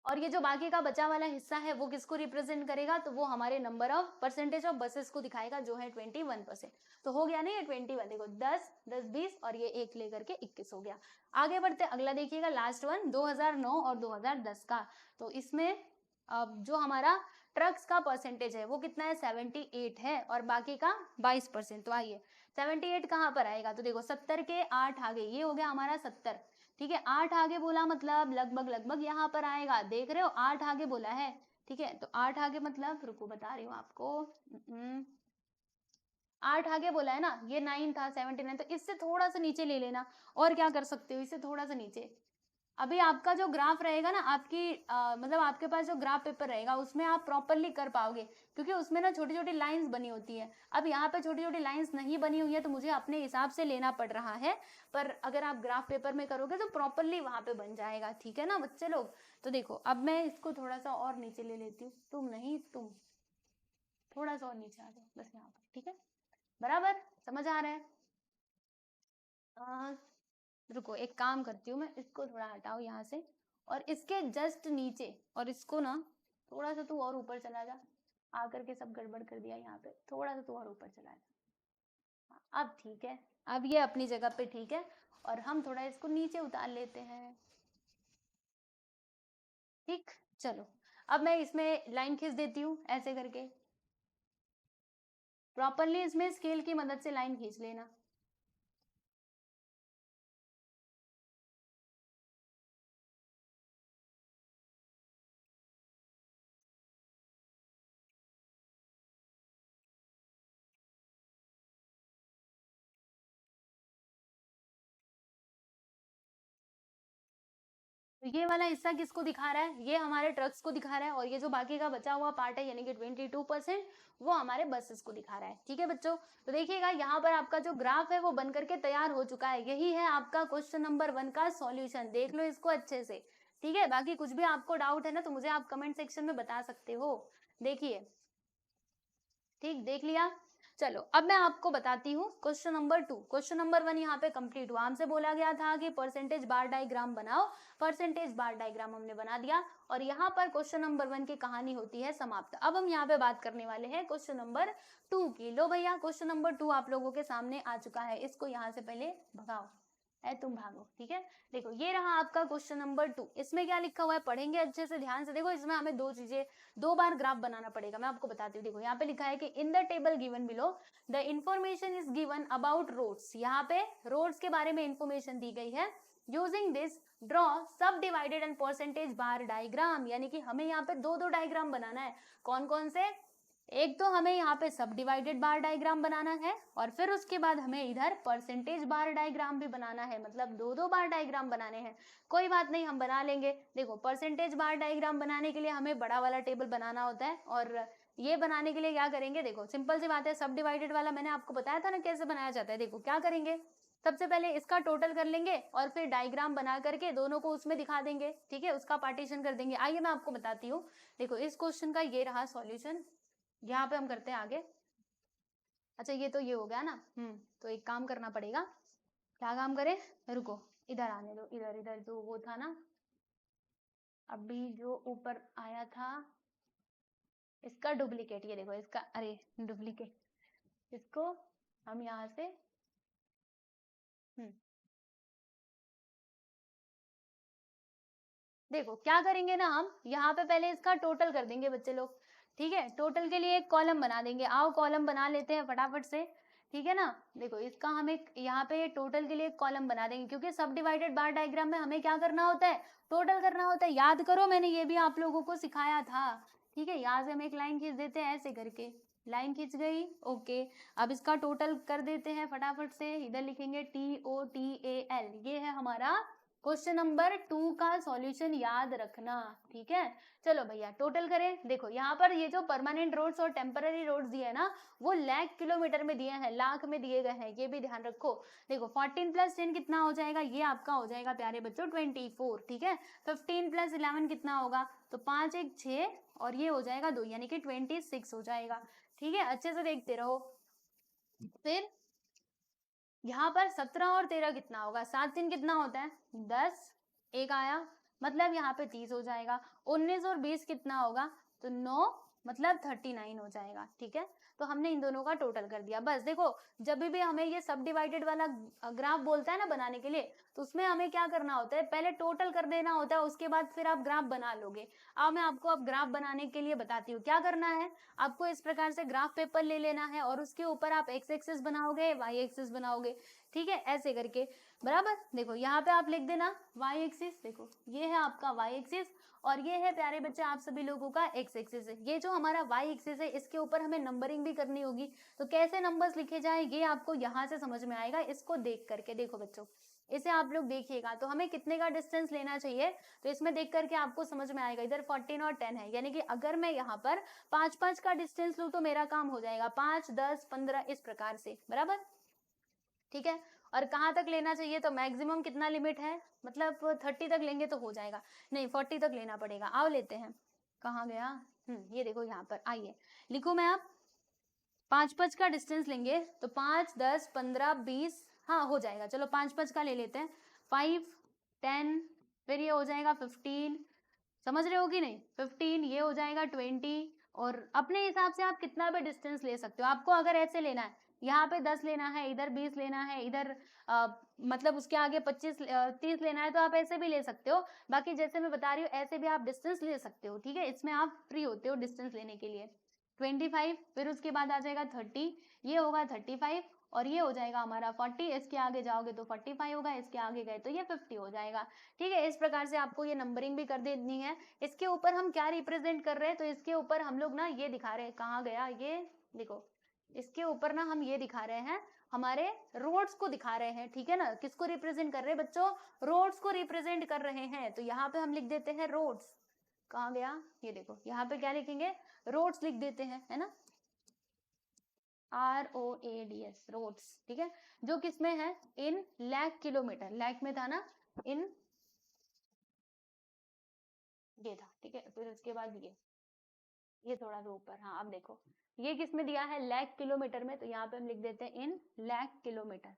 और ये जो बाकी का बचा वाला हिस्सा है वो किसको रिप्रेजेंट करेगा, तो वो हमारे number of percentage of buses को दिखाएगा, जो है 21%। तो हो गया ना ये 21, देखो 10 10 20 और ये एक लेकर के 21 हो गया। आगे बढ़ते अगला देखिएगा, लास्ट वन 2009 और 2010 का। तो इसमें अब जो हमारा ट्रक्स का परसेंटेज है वो कितना है, 78 है, और बाकी का 22%। तो आइए 78 कहाँ पर आएगा, तो देखो 70 के 8 आगे, ये हो गया हमारा 70, ठीक है। 8 आगे बोला मतलब लगभग लगभग यहाँ पर आएगा, देख रहे हो 8 आगे बोला है, ठीक है। तो 8 आगे मतलब रुको बता रही हूँ आपको, 8 आगे बोला है ना, ये 9 था 79, तो इससे थोड़ा सा नीचे ले लेना, और क्या कर सकते हो, इससे थोड़ा सा नीचे। अभी आपका जो ग्राफ रहेगा ना, आपकी मतलब आपके पास जो ग्राफ पेपर रहेगा उसमें आप प्रॉपरली कर पाओगे, क्योंकि उसमें ना छोटी छोटी लाइंस बनी होती है। अब यहाँ पे छोटी छोटी लाइंस नहीं बनी हुई है तो मुझे अपने हिसाब से लेना पड़ रहा है, पर अगर आप ग्राफ पेपर में करोगे तो प्रॉपरली वहां पे बन जाएगा, ठीक है ना बच्चे लोग। तो देखो अब मैं इसको थोड़ा सा और नीचे ले लेती हूँ, तुम नहीं तुम थोड़ा सा और नीचे आ जाओ, बस यहाँ पर, ठीक है, बराबर समझ आ रहा है। रुको एक काम करती हूँ, मैं इसको थोड़ा हटाओ यहाँ से, और इसके जस्ट नीचे, और इसको ना थोड़ा सा तू और ऊपर चला जा, आकर के सब गड़बड़ कर दिया यहाँ पे, थोड़ा सा तू और ऊपर चला जा, हाँ, अब ठीक है, अब ये अपनी जगह पे ठीक है। और हम थोड़ा इसको नीचे उतार लेते हैं, ठीक। चलो अब मैं इसमें लाइन खींच देती हूँ ऐसे करके, प्रॉपरली इसमें स्केल की मदद से लाइन खींच लेना। तो ये वाला हिस्सा किसको दिखा रहा है, ये हमारे ट्रक्स को दिखा रहा है, और ये जो बाकी का बचा हुआ पार्ट है यानी कि 22% वो हमारे बसेस को दिखा रहा है, ठीक है बच्चों। तो देखिएगा यहाँ पर आपका जो ग्राफ है वो बन करके तैयार हो चुका है, यही है आपका क्वेश्चन नंबर 1 का सॉल्यूशन, देख लो इसको अच्छे से, ठीक है। बाकी कुछ भी आपको डाउट है ना तो मुझे आप कमेंट सेक्शन में बता सकते हो, देखिए, ठीक देख लिया। चलो अब मैं आपको बताती हूँ क्वेश्चन नंबर 2, क्वेश्चन नंबर 1 यहाँ पे कंप्लीट हुआ, हमसे बोला गया था कि परसेंटेज बार डायग्राम बनाओ, परसेंटेज बार डायग्राम हमने बना दिया, और यहाँ पर क्वेश्चन नंबर 1 की कहानी होती है समाप्त। अब हम यहाँ पे बात करने वाले हैं क्वेश्चन नंबर 2 की। लो भैया क्वेश्चन नंबर 2 आप लोगों के सामने आ चुका है, इसको यहाँ से पहले भगाओ, तुम भागो, ठीक है। देखो ये रहा आपका क्वेश्चन नंबर 2। इसमें क्या लिखा हुआ है, पढ़ेंगे अच्छे से ध्यान से। देखो इसमें हमें दो बार ग्राफ बनाना पड़ेगा, मैं आपको बताती हूँ। देखो यहाँ पे लिखा है कि in the table given below the information is given about roads. यहाँ पे रोड्स के बारे में इंफॉर्मेशन दी गई है। यूजिंग दिस ड्रॉ सब divided and percentage bar diagram, यानी कि हमें यहाँ पे दो डायग्राम बनाना है। कौन कौन से, एक तो हमें यहाँ पे सब डिवाइडेड बार डायग्राम बनाना है, और फिर उसके बाद हमें इधर परसेंटेज बार डायग्राम भी बनाना है। मतलब दो बार डायग्राम बनाने हैं। कोई बात नहीं, हम बना लेंगे। देखो परसेंटेज बार डायग्राम बनाने के लिए हमें बड़ा वाला टेबल बनाना होता है, और ये बनाने के लिए क्या करेंगे, देखो सिंपल सी बात है। सब डिवाइडेड वाला मैंने आपको बताया था ना कैसे बनाया जाता है। देखो क्या करेंगे, सबसे पहले इसका टोटल कर लेंगे और फिर डायग्राम बना करके दोनों को उसमें दिखा देंगे, ठीक है। उसका पार्टीशन कर देंगे। आइए मैं आपको बताती हूँ। देखो इस क्वेश्चन का ये रहा सॉल्यूशन। यहाँ पे हम करते हैं आगे। अच्छा ये तो ये हो गया ना, तो एक काम करना पड़ेगा। क्या काम करें, रुको इधर आने दो। इधर इधर जो वो था ना, अभी जो ऊपर आया था, इसका डुप्लीकेट। ये देखो इसका, अरे डुप्लीकेट, इसको हम यहाँ से देखो क्या करेंगे ना, हम यहाँ पे पहले इसका टोटल कर देंगे बच्चे लोग, ठीक है। टोटल के लिए एक कॉलम बना देंगे। आओ कॉलम बना लेते हैं फटाफट से, ठीक है ना। देखो इसका हम एक यहाँ पे टोटल के लिए एक कॉलम बना देंगे, क्योंकि सब डिवाइडेड बार डायग्राम में हमें क्या करना होता है, टोटल करना होता है। याद करो मैंने ये भी आप लोगों को सिखाया था, ठीक है। यहाँ से हम एक लाइन खींच देते हैं, ऐसे करके लाइन खींच गई, ओके। अब इसका टोटल कर देते हैं फटाफट से। इधर लिखेंगे TOTAL। ये है हमारा क्वेश्चन नंबर 2 का सॉल्यूशन, याद रखना, ठीक है। चलो भैया टोटल करें। देखो यहाँ पर ये जो परमानेंट रोड्स और टेम्पररी रोड्स दिए है ना, वो लाख किलोमीटर में दिए हैं, लाख में दिए गए हैं, ये भी ध्यान रखो। देखो 14 + 10 कितना हो जाएगा, ये आपका हो जाएगा प्यारे बच्चों 24, ठीक है। 15 + 11 कितना होगा, तो 5 1 6, और ये हो जाएगा 2, यानी कि 26 हो जाएगा, ठीक है। अच्छे से देखते रहो। फिर यहाँ पर 17 और 13 कितना होगा, 7 3 कितना होता है 10, एक आया, मतलब यहाँ पे 30 हो जाएगा। 19 और 20 कितना होगा, तो 9, मतलब 39 हो जाएगा, ठीक है। तो हमने इन दोनों का टोटल कर दिया। बस देखो जब भी हमें ये सब डिवाइडेड वाला ग्राफ बोलता है ना बनाने के लिए, तो उसमें हमें क्या करना होता है, पहले टोटल कर देना होता है, उसके बाद फिर आप ग्राफ बना लोगे। अब मैं आपको अब ग्राफ बनाने के लिए बताती हूँ क्या करना है। आपको इस प्रकार से ग्राफ पेपर ले लेना है, और उसके ऊपर आप एक्स एक्सिस बनाओगे, वाई एक्सिस बनाओगे, ठीक है, ऐसे करके, बराबर। देखो यहाँ पे आप लिख देना वाई एक्सिस। देखो ये है आपका वाई एक्सिस, और ये है प्यारे बच्चे आप सभी लोगों का एक्स एक्सिस है। ये जो हमारा वाई एक्सिस है, इसके ऊपर हमें नंबरिंग भी करनी होगी। तो कैसे नंबर्स लिखे जाए, ये आपको यहाँ से समझ में आएगा, इसको देख करके। देखो बच्चों इसे आप लोग देखिएगा, तो हमें कितने का डिस्टेंस लेना चाहिए, तो इसमें देख करके आपको समझ में आएगा। इधर 14 और 10 है, यानी कि अगर मैं यहाँ पर 5 5 का डिस्टेंस लूँ तो मेरा काम हो जाएगा 5 10 15 इस प्रकार से, बराबर, ठीक है। और कहाँ तक लेना चाहिए, तो मैक्सिमम कितना लिमिट है, मतलब 30 तक लेंगे तो हो जाएगा, नहीं 40 तक लेना पड़ेगा। आओ लेते हैं, कहाँ गया, ये देखो यहाँ पर, आइए लिखू मैं। आप 5 5 का डिस्टेंस लेंगे तो 5 10 15 20, हाँ हो जाएगा। चलो 5 5 का ले लेते हैं, 5 10, फिर ये हो जाएगा 15, समझ रहे हो कि नहीं, 15, ये हो जाएगा 20। और अपने हिसाब से आप कितना भी डिस्टेंस ले सकते हो। आपको अगर ऐसे लेना है, यहाँ पे 10 लेना है, इधर 20 लेना है, इधर मतलब उसके आगे 25 30 लेना है, तो आप ऐसे भी ले सकते हो। बाकी जैसे मैं बता रही हूँ ऐसे भी आप डिस्टेंस ले सकते हो, ठीक है। इसमें आप फ्री होते हो डिस्टेंस लेने के लिए। 25, फिर उसके बाद आ जाएगा 30, ये होगा 35, और ये हो जाएगा हमारा 40। इसके आगे जाओगे तो 45 होगा, इसके आगे गए तो ये 50 हो जाएगा, ठीक है। इस प्रकार से आपको ये नंबरिंग भी कर देनी है। इसके ऊपर हम क्या रिप्रेजेंट कर रहे हैं, तो इसके ऊपर हम लोग ना ये दिखा रहे हैं, कहाँ गया ये, देखो इसके ऊपर ना हम ये दिखा रहे हैं, हमारे रोड्स को दिखा रहे हैं, ठीक है ना। किसको रिप्रेजेंट कर रहे हैं बच्चों, रोड्स को रिप्रेजेंट कर रहे हैं। तो यहाँ पे हम लिख देते हैं रोड्स, कहाँ गया, ये देखो यहाँ पे क्या लिखेंगे, रोड्स लिख देते हैं, है ना, ROADS, रोड्स, ठीक है। जो किसमें है, इन लाख किलोमीटर, लाख में था ना, इन, ये था, ठीक है। फिर उसके बाद ये थोड़ा सा ऊपर, हाँ अब देखो ये किस में दिया है, लाख किलोमीटर में, तो यहाँ पे हम लिख देते हैं इन लाख किलोमीटर,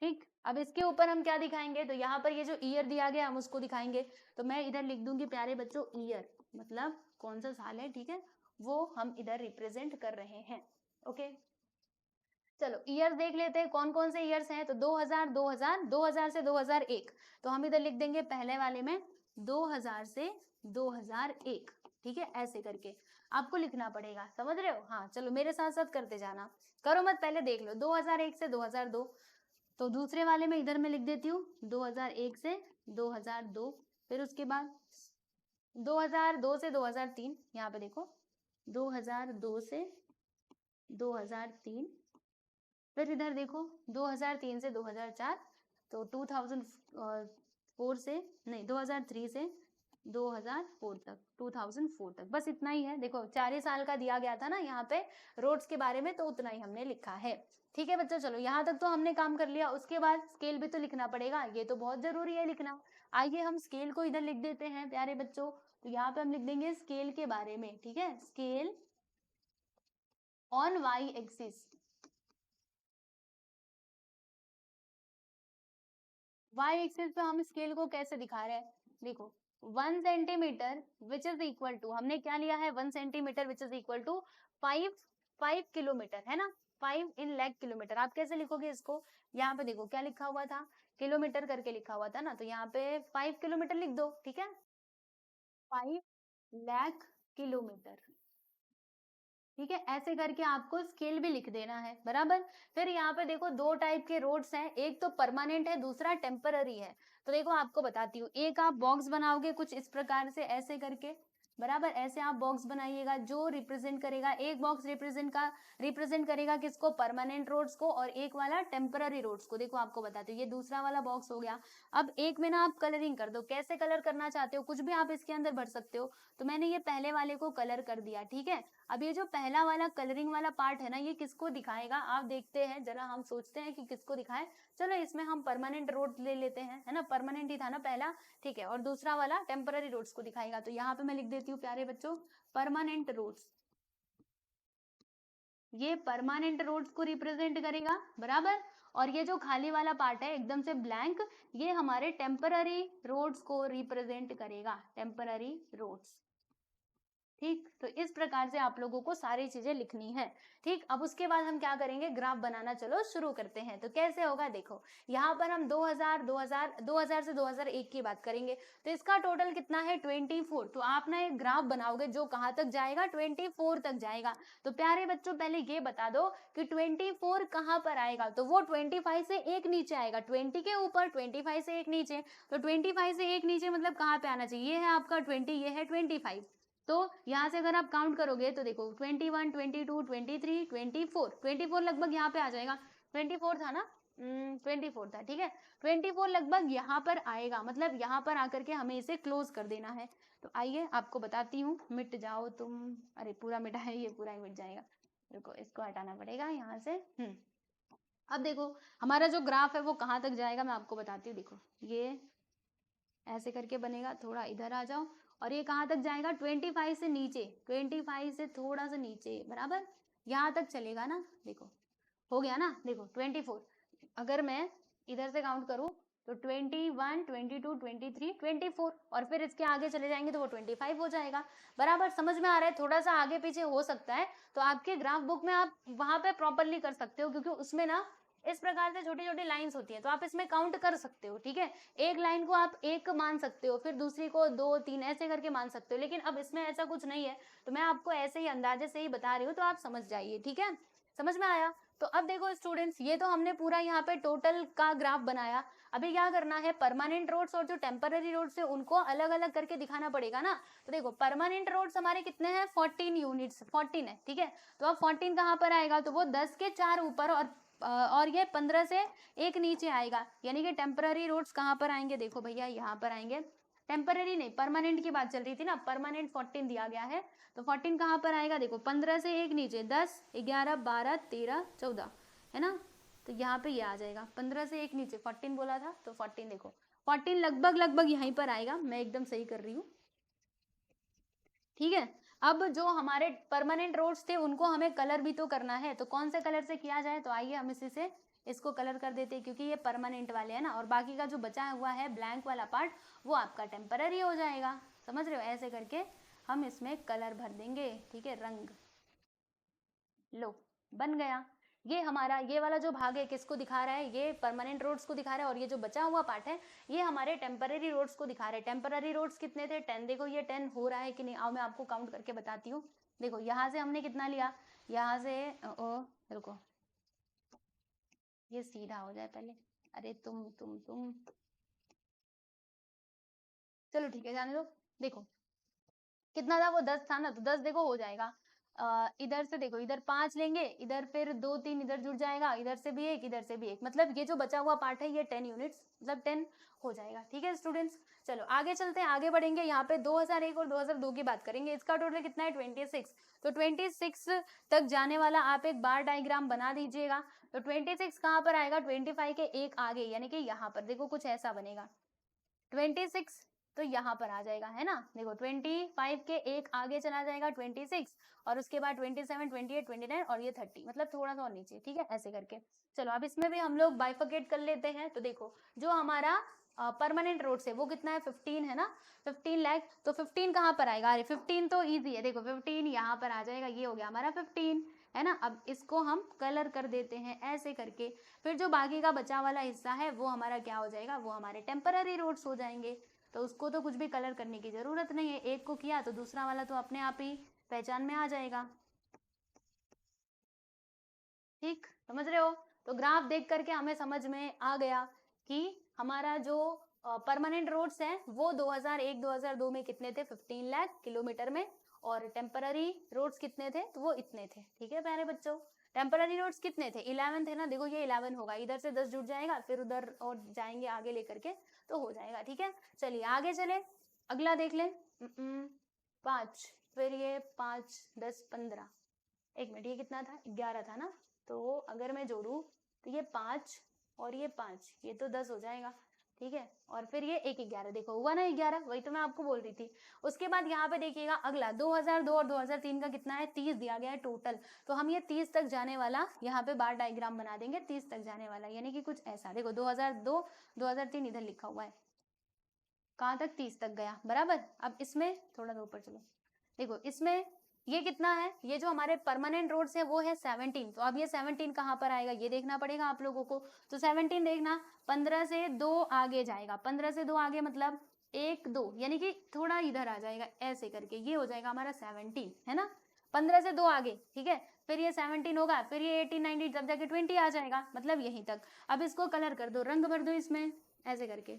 ठीक। अब इसके ऊपर हम क्या दिखाएंगे, तो यहाँ पर ये जो ईयर दिया गया हम उसको दिखाएंगे। तो मैं इधर लिख दूंगी प्यारे बच्चों ईयर, मतलब कौन सा साल है, ठीक है, वो हम इधर रिप्रेजेंट कर रहे हैं, ओके। चलो ईयर देख लेते हैं कौन कौन से ईयर्स हैं। तो 2000, 2000, 2000 से 2001, तो हम इधर लिख देंगे पहले वाले में 2000 से 2001, ठीक है, ऐसे करके आपको लिखना पड़ेगा, समझ रहे हो? हाँ चलो मेरे साथ साथ करते जाना, करो मत, पहले देख लो 2001 से 2002, तो दूसरे वाले में इधर मैं लिख देती हूँ 2001 से 2002, फिर उसके बाद 2002 से 2003, यहाँ पे देखो 2002 से 2003, फिर इधर देखो 2003 से 2004, तो 2004 से नहीं 2003 से 2004 तक, 2004 तक, बस इतना ही है। देखो 4 ही साल का दिया गया था ना यहाँ पे रोड्स के बारे में, तो उतना ही हमने लिखा है। ठीक है बच्चों, चलो यहाँ तक तो हमने काम कर लिया। उसके बाद स्केल भी तो लिखना पड़ेगा, ये तो बहुत जरूरी है लिखना। आइए हम स्केल को इधर लिख देते हैं प्यारे बच्चों। तो यहाँ पे हम लिख देंगे स्केल के बारे में, ठीक है, scale on Y axis, Y axis पे हम स्केल को कैसे दिखा रहे हैं, देखो 1 centimetre which is equal to, हमने क्या लिया है 1 centimetre which is equal to 5 kilometre, है ना, 5 इन लाख किलोमीटर। आप कैसे लिखोगे इसको, यहाँ पे देखो क्या लिखा हुआ था, किलोमीटर करके लिखा हुआ था ना, तो यहाँ पे 5 किलोमीटर लिख दो, ठीक है, 5 लाख किलोमीटर, ठीक है, ऐसे करके आपको स्केल भी लिख देना है, बराबर। फिर यहाँ पे देखो दो टाइप के रोड्स हैं, एक तो परमानेंट है, दूसरा टेम्पररी है। तो देखो आपको बताती हूँ, एक आप बॉक्स बनाओगे कुछ इस प्रकार से ऐसे करके, बराबर, ऐसे आप बॉक्स बनाइएगा जो रिप्रेजेंट करेगा, एक बॉक्स रिप्रेजेंट करेगा किसको, परमानेंट रोड्स को, और एक वाला टेम्पररी रोड्स को। देखो आपको बताती हूँ, ये दूसरा वाला बॉक्स हो गया। अब एक में ना आप कलरिंग कर दो, कैसे कलर करना चाहते हो, कुछ भी आप इसके अंदर भर सकते हो। तो मैंने ये पहले वाले को कलर कर दिया, ठीक है। अब ये जो पहला वाला कलरिंग वाला पार्ट है ना, ये किसको दिखाएगा, आप देखते हैं जरा, हम सोचते हैं कि किसको दिखाए। चलो इसमें हम परमानेंट रोड ले लेते हैं, है ना, परमानेंट ही था ना पहला, ठीक है, और दूसरा वाला टेम्पररी रोड्स को दिखाएगा। तो यहाँ पे मैं लिख देती हूँ प्यारे बच्चों परमानेंट रोड्स, ये परमानेंट रोड्स को रिप्रेजेंट करेगा, बराबर। और ये जो खाली वाला पार्ट है एकदम से ब्लैंक, ये हमारे टेम्पररी रोड्स को रिप्रेजेंट करेगा, टेम्पररी रोड्स, ठीक। तो इस प्रकार से आप लोगों को सारी चीजें लिखनी है, ठीक। अब उसके बाद हम क्या करेंगे, ग्राफ बनाना चलो शुरू करते हैं। तो कैसे होगा, देखो यहाँ पर हम 2000 से 2001 की बात करेंगे, तो इसका टोटल कितना है 24। तो आप ना एक ग्राफ बनाओगे जो कहाँ तक जाएगा, 24 तक जाएगा। तो प्यारे बच्चों पहले ये बता दो कि 24 कहाँ पर आएगा, तो वो 25 से एक नीचे आएगा, 20 के ऊपर 25 से एक नीचे। तो 25 से एक नीचे मतलब कहाँ पे आना चाहिए, ये है आपका 20, ये है 25। तो यहाँ से अगर आप काउंट करोगे तो देखो 21, 22, 23, 24, 24 लगभग यहाँ पे आ जाएगा, 24 था ना, 24 था, ठीक है, 24 लगभग यहाँ पर आएगा, मतलब यहाँ पर आकर के हमें इसे क्लोज कर देना है। तो आइए आपको बताती हूँ, मिट जाओ तुम, अरे पूरा मिटा है, ये पूरा ही मिट जाएगा, रुको इसको हटाना पड़ेगा यहाँ से। अब देखो हमारा जो ग्राफ है वो कहाँ तक जाएगा, मैं आपको बताती हूँ। देखो ये ऐसे करके बनेगा, थोड़ा इधर आ जाओ, और ये कहाँ तक जाएगा 25 से नीचे, 25 से थोड़ा सा नीचे, बराबर, यहाँ तक चलेगा ना। देखो हो गया ना, देखो 24, अगर मैं इधर से काउंट करूँ तो 21, 22, 23, 24, और फिर इसके आगे चले जाएंगे तो वो 25 हो जाएगा, बराबर। समझ में आ रहा है, थोड़ा सा आगे पीछे हो सकता है, तो आपके ग्राफ बुक में आप वहां पे प्रॉपरली कर सकते हो, क्योंकि उसमें ना इस प्रकार से छोटी छोटी लाइंस होती है, तो आप इसमें काउंट कर सकते हो, ठीक है। एक लाइन को आप एक मान सकते हो, फिर दूसरी को 2, 3 ऐसे करके मान सकते हो, लेकिन अब इसमें ऐसा कुछ नहीं है, तो मैं आपको ऐसे ही अंदाजे से ही बता रही हूँ, तो आप समझ जाइए, ठीक है, समझ में आया। तो अब देखो स्टूडेंट्स, ये तो हमने पूरा यहाँ पे टोटल का ग्राफ बनाया। अभी क्या करना है, परमानेंट रोड्स और जो टेम्पररी रोड्स है उनको अलग अलग करके दिखाना पड़ेगा ना। तो देखो परमानेंट रोड्स हमारे कितने हैं, 14 यूनिट्स, 14 है, ठीक है। तो अब 14 कहाँ पर आएगा, तो वो 10 के 4 ऊपर, और ये 15 से एक नीचे आएगा, यानी कि टेम्पररी रोड्स कहाँ पर आएंगे, देखो भैया यहाँ पर आएंगे, टेम्पररी नहीं परमानेंट की बात चल रही थी ना, परमानेंट 14 दिया गया है, तो 14 कहाँ पर आएगा, देखो 15 से एक नीचे 10, 11, 12, 13, 14, है ना। तो यहाँ पे ये आ जाएगा 15 से एक नीचे, 14 बोला था तो 14, देखो 14 लगभग लगभग यहीं पर आएगा, मैं एकदम सही कर रही हूँ, ठीक है। अब जो हमारे परमानेंट रोड्स थे उनको हमें कलर भी तो करना है, तो कौन से कलर से किया जाए, तो आइए हम इसी से इसको कलर कर देते हैं, क्योंकि ये परमानेंट वाले है ना, और बाकी का जो बचा हुआ है ब्लैंक वाला पार्ट वो आपका टेम्पररी हो जाएगा, समझ रहे हो। ऐसे करके हम इसमें कलर भर देंगे, ठीक है, रंग लो बन गया, ये हमारा ये वाला जो भाग है किसको दिखा रहा है, ये परमानेंट रोड्स को दिखा रहा है, और ये जो बचा हुआ पार्ट है ये हमारे टेम्पररी रोड्स को दिखा रहे हैं। टेम्पररी रोड्स कितने थे, 10। देखो ये 10 हो रहा है कि नहीं, आओ मैं आपको काउंट करके बताती हूँ। देखो यहाँ से हमने कितना लिया, यहाँ से रुको ये सीधा हो जाए पहले, अरे तुम चलो ठीक है जाने दो। देखो कितना था वो, 10 था ना, तो 10 देखो हो जाएगा। इधर से देखो, इधर 5 लेंगे, इधर फिर 2 3 इधर जुड़ जाएगा, इधर से भी एक, इधर से भी एक, मतलब ये जो बचा हुआ पार्ट है ये 10 यूनिट्स मतलब 10 हो जाएगा। ठीक है स्टूडेंट्स, चलो आगे चलते हैं, आगे बढ़ेंगे। यहाँ पे 2001 और 2002 की बात करेंगे। इसका टोटल कितना है 26। तो 26 तक जाने वाला आप एक बार डायग्राम बना दीजिएगा। तो 26 कहाँ पर आएगा, 25 के एक आगे, यानी कि यहाँ पर देखो कुछ ऐसा बनेगा। 26 तो यहाँ पर आ जाएगा, है ना। देखो 25 के एक आगे चला जाएगा 26, और उसके बाद 27, 28, 29 और ये 30, मतलब थोड़ा सा और नीचे। ठीक है, ऐसे करके चलो अब इसमें भी हम लोग बाइफर्केट कर लेते हैं। तो देखो जो हमारा परमानेंट रोड से वो कितना है 15 है ना, 15 लाख। तो 15 कहाँ पर आएगा, अरे 15 तो इजी है, देखो 15 यहाँ पर आ जाएगा, ये हो गया हमारा 15, है ना। अब इसको हम कलर कर देते हैं ऐसे करके, फिर जो बाकी का बचा वाला हिस्सा है वो हमारा क्या हो जाएगा, वो हमारे टेम्पररी रोड्स हो जाएंगे। तो उसको तो कुछ भी कलर करने की जरूरत नहीं है, एक को किया तो दूसरा वाला तो अपने आप ही पहचान में आ जाएगा। ठीक, समझ रहे हो। तो ग्राफ देख करके हमें समझ में आ गया कि हमारा जो परमानेंट रोड्स हैं वो 2001-2002 में कितने थे, 15 लाख किलोमीटर में, और टेम्पररी रोड्स कितने थे, तो वो इतने थे। ठीक है प्यारे बच्चों, टेम्पररी रोड्स कितने थे, 11 थे ना। देखो ये 11 होगा, इधर से 10 जुड़ जाएगा, फिर उधर और जाएंगे आगे लेकर के तो हो जाएगा। ठीक है, चलिए आगे चले, अगला देख ले। 5, फिर ये 5 10 15, एक मिनट ये कितना था, 11 था ना। तो अगर मैं जोड़ू तो ये 5 और ये 5, ये तो 10 हो जाएगा। ठीक है, और फिर ये 1 11, देखो हुआ ना 11, वही तो मैं आपको बोल रही थी। उसके बाद यहाँ पे देखिएगा अगला 2002 और 2003 का कितना है, 30 दिया गया है टोटल। तो हम ये 30 तक जाने वाला यहाँ पे बार डायग्राम बना देंगे, 30 तक जाने वाला, यानी कि कुछ ऐसा। देखो 2002 2003 इधर लिखा हुआ है, कहाँ तक, 30 तक गया, बराबर। अब इसमें थोड़ा सा ऊपर चलो, देखो इसमें ये कितना है, ये जो हमारे परमानेंट रोड्स है वो है 17। तो अब ये 17 कहाँ पर आएगा ये देखना पड़ेगा आप लोगों को। तो 17 देखना, 15 से 2 आगे जाएगा, 15 से 2 आगे मतलब 1 2, यानी कि थोड़ा इधर आ जाएगा ऐसे करके, ये हो जाएगा हमारा 17, है ना। 15 से 2 आगे, ठीक है, फिर ये 17 होगा, फिर ये 18 19 जब जाके 20 आ जाएगा, मतलब यहीं तक। अब इसको कलर कर दो, रंग भर दो इसमें ऐसे करके।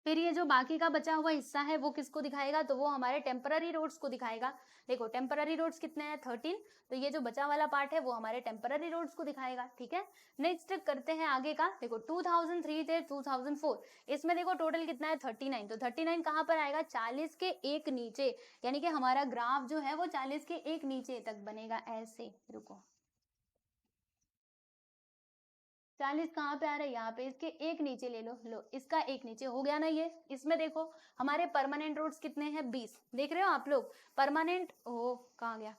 फिर ये जो बाकी का बचा हुआ हिस्सा है वो किसको दिखाएगा, तो वो हमारे टेम्पररी रोड्स को दिखाएगा। देखो टेम्पररी रोड्स कितने हैं 13, तो ये जो बचा वाला पार्ट है वो हमारे टेम्पररी रोड्स को दिखाएगा। ठीक है, नेक्स्ट करते हैं आगे का। देखो 2003 थे 2004, इसमें देखो टोटल कितना है 39। तो 39 कहाँ पर आएगा, 40 के एक नीचे, यानी कि हमारा ग्राफ जो है वो 40 के एक नीचे तक बनेगा ऐसे। रुको 40 कहाँ पे आ रहा है, यहाँ पे, इसके एक नीचे ले लो, लो इसका एक नीचे हो गया ना ये। इसमें देखो हमारे परमानेंट रोड्स कितने हैं 20, देख रहे हो आप लोग, परमानेंट ओ कहाँ गया,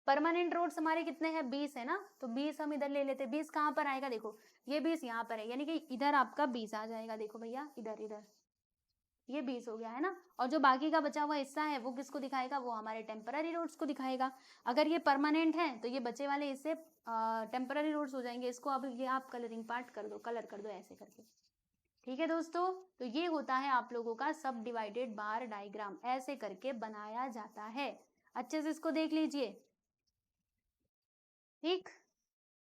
परमानेंट रोड्स हमारे कितने हैं 20 है ना। तो 20 हम इधर ले लेते, 20 कहाँ पर आएगा, देखो ये 20 यहाँ पर है, यानी कि इधर आपका 20 आ जाएगा। देखो भैया इधर इधर ये 20 हो गया है ना। और जो बाकी का बचा हुआ हिस्सा है वो किसको दिखाएगा, वो हमारे टेम्पररी रोड्स को दिखाएगा। अगर ये परमानेंट है तो ये बचे वाले हिस्से टेम्पररी रोड्स हो जाएंगे। इसको अब ये आप कलरिंग पार्ट कर दो, कलर कर दो ऐसे करके। ठीक है दोस्तों, तो ये होता है आप लोगों का सब डिवाइडेड बार डायग्राम, ऐसे करके बनाया जाता है। अच्छे से इसको देख लीजिए। ठीक,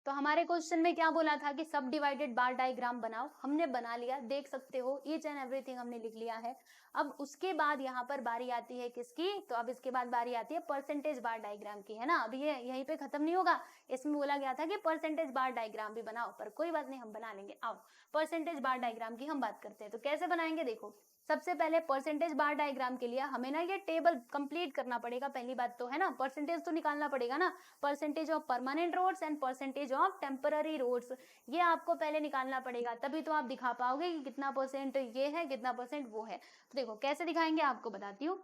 तो हमारे क्वेश्चन में क्या बोला था कि सब डिवाइडेड बार डायग्राम बनाओ, हमने बना लिया, देख सकते हो ईच एंड एवरीथिंग हमने लिख लिया है। अब उसके बाद यहाँ पर बारी आती है किसकी, तो अब इसके बाद बारी आती है परसेंटेज बार डायग्राम की, है ना। अब ये यहीं पे खत्म नहीं होगा, इसमें बोला गया था कि परसेंटेज बार डायग्राम भी बनाओ, पर कोई बात नहीं हम बना लेंगे। आओ परसेंटेज बार डायग्राम की हम बात करते हैं। तो कैसे बनाएंगे, देखो सबसे पहले परसेंटेज बार डायग्राम के लिए हमें ना ये टेबल कंप्लीट करना पड़ेगा, पहली बात तो, है ना, परसेंटेज तो निकालना पड़ेगा ना, percentage of permanent roads and percentage of temporary roads, ये आपको पहले निकालना पड़ेगा, तभी तो आप दिखा पाओगे कि कितना परसेंट ये है कितना परसेंट वो है। तो देखो कैसे दिखाएंगे आपको बताती हूँ।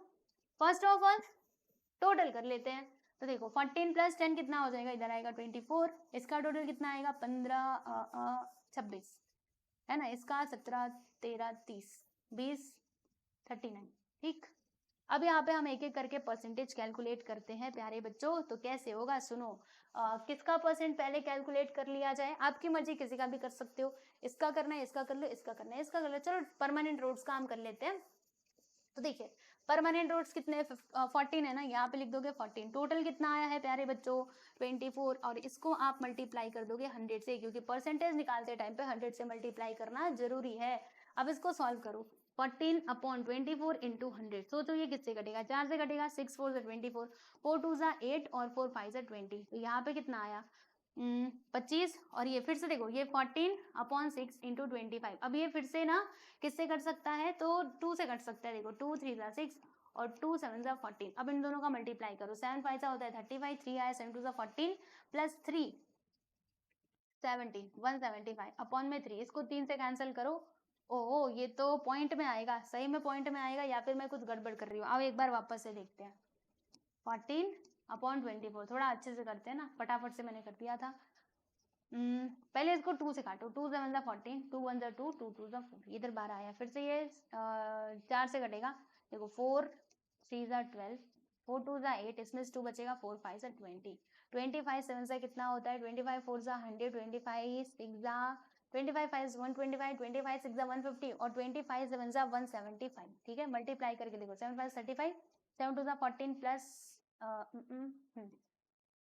फर्स्ट ऑफ ऑल टोटल कर लेते हैं। तो देखो 14 + 10 कितना हो जाएगा, इधर आएगा 24, इसका टोटल कितना आएगा 15 26, है ना, इसका 17 13 30 20 39। ठीक, अब यहाँ पे हम एक एक करके परसेंटेज कैलकुलेट करते हैं प्यारे बच्चों। तो कैसे होगा सुनो, किसका परसेंट पहले कैलकुलेट कर लिया जाए, आपकी मर्जी, किसी का भी कर सकते हो, इसका करना है, इसका कर लो, इसका करना है, इसका कर लो। चलो परमानेंट रोड्स का हम कर लेते हैं। तो देखिए परमानेंट रोड्स कितने 14 है ना, यहाँ पे लिख दोगे 14। टोटल कितना आया है प्यारे बच्चों 24, और इसको आप मल्टीप्लाई कर दोगे 100 से, क्योंकि परसेंटेज निकालते टाइम पे 100 से मल्टीप्लाई करना जरूरी है। अब इसको सॉल्व करो, 14 अपॉन 24 इंटू 100। सोचो ये किससे कटेगा, 4 से कटेगा, 6 4 से 24, 4 2 जा 8 और 4 5 जा 20। तो यहाँ पे कितना आया 25, और ये फिर से देखो ये 14 अपॉन 6 इंटू 25। अब ये फिर से ना किससे कट सकता है, तो 2 से कट सकता है। देखो 2 3 जा 6 और 2 7 जा 14। अब इन दोनों का मल्टीप्लाई करो, 7 5 जा होता है 35, 3 आया 7 2 जा 14 प्लस 3 17 175 अपॉन में 3, इसको 3 से कैंसिल करो। ओहो ये तो पॉइंट में आएगा, सही में पॉइंट में आएगा, या फिर मैं कुछ गड़बड़ कर रही हूँ। अब एक बार वापस से देखते हैं, 14 अपॉन 24, थोड़ा अच्छे से करते हैं ना, फटाफट से मैंने कर दिया था। पहले इसको 2 से काटो, 2 7 जा 14, 2 1 जा 2, 2 2 जा 4, इधर 12 आया। फिर से ये 4 से कटेगा, देखो 4 3 जा 12, 4 2 जा 8, इसमें से 2 बचेगा, 4 5 जा 20, 25 7 से कितना होता है 25 4 जा 100, 25 6 जा 25 5 125, 25 6 जा 150 और 25 7 जा 175। ठीक है, मल्टीप्लाई करके देखो, 7 5 35, 7 2 जा 14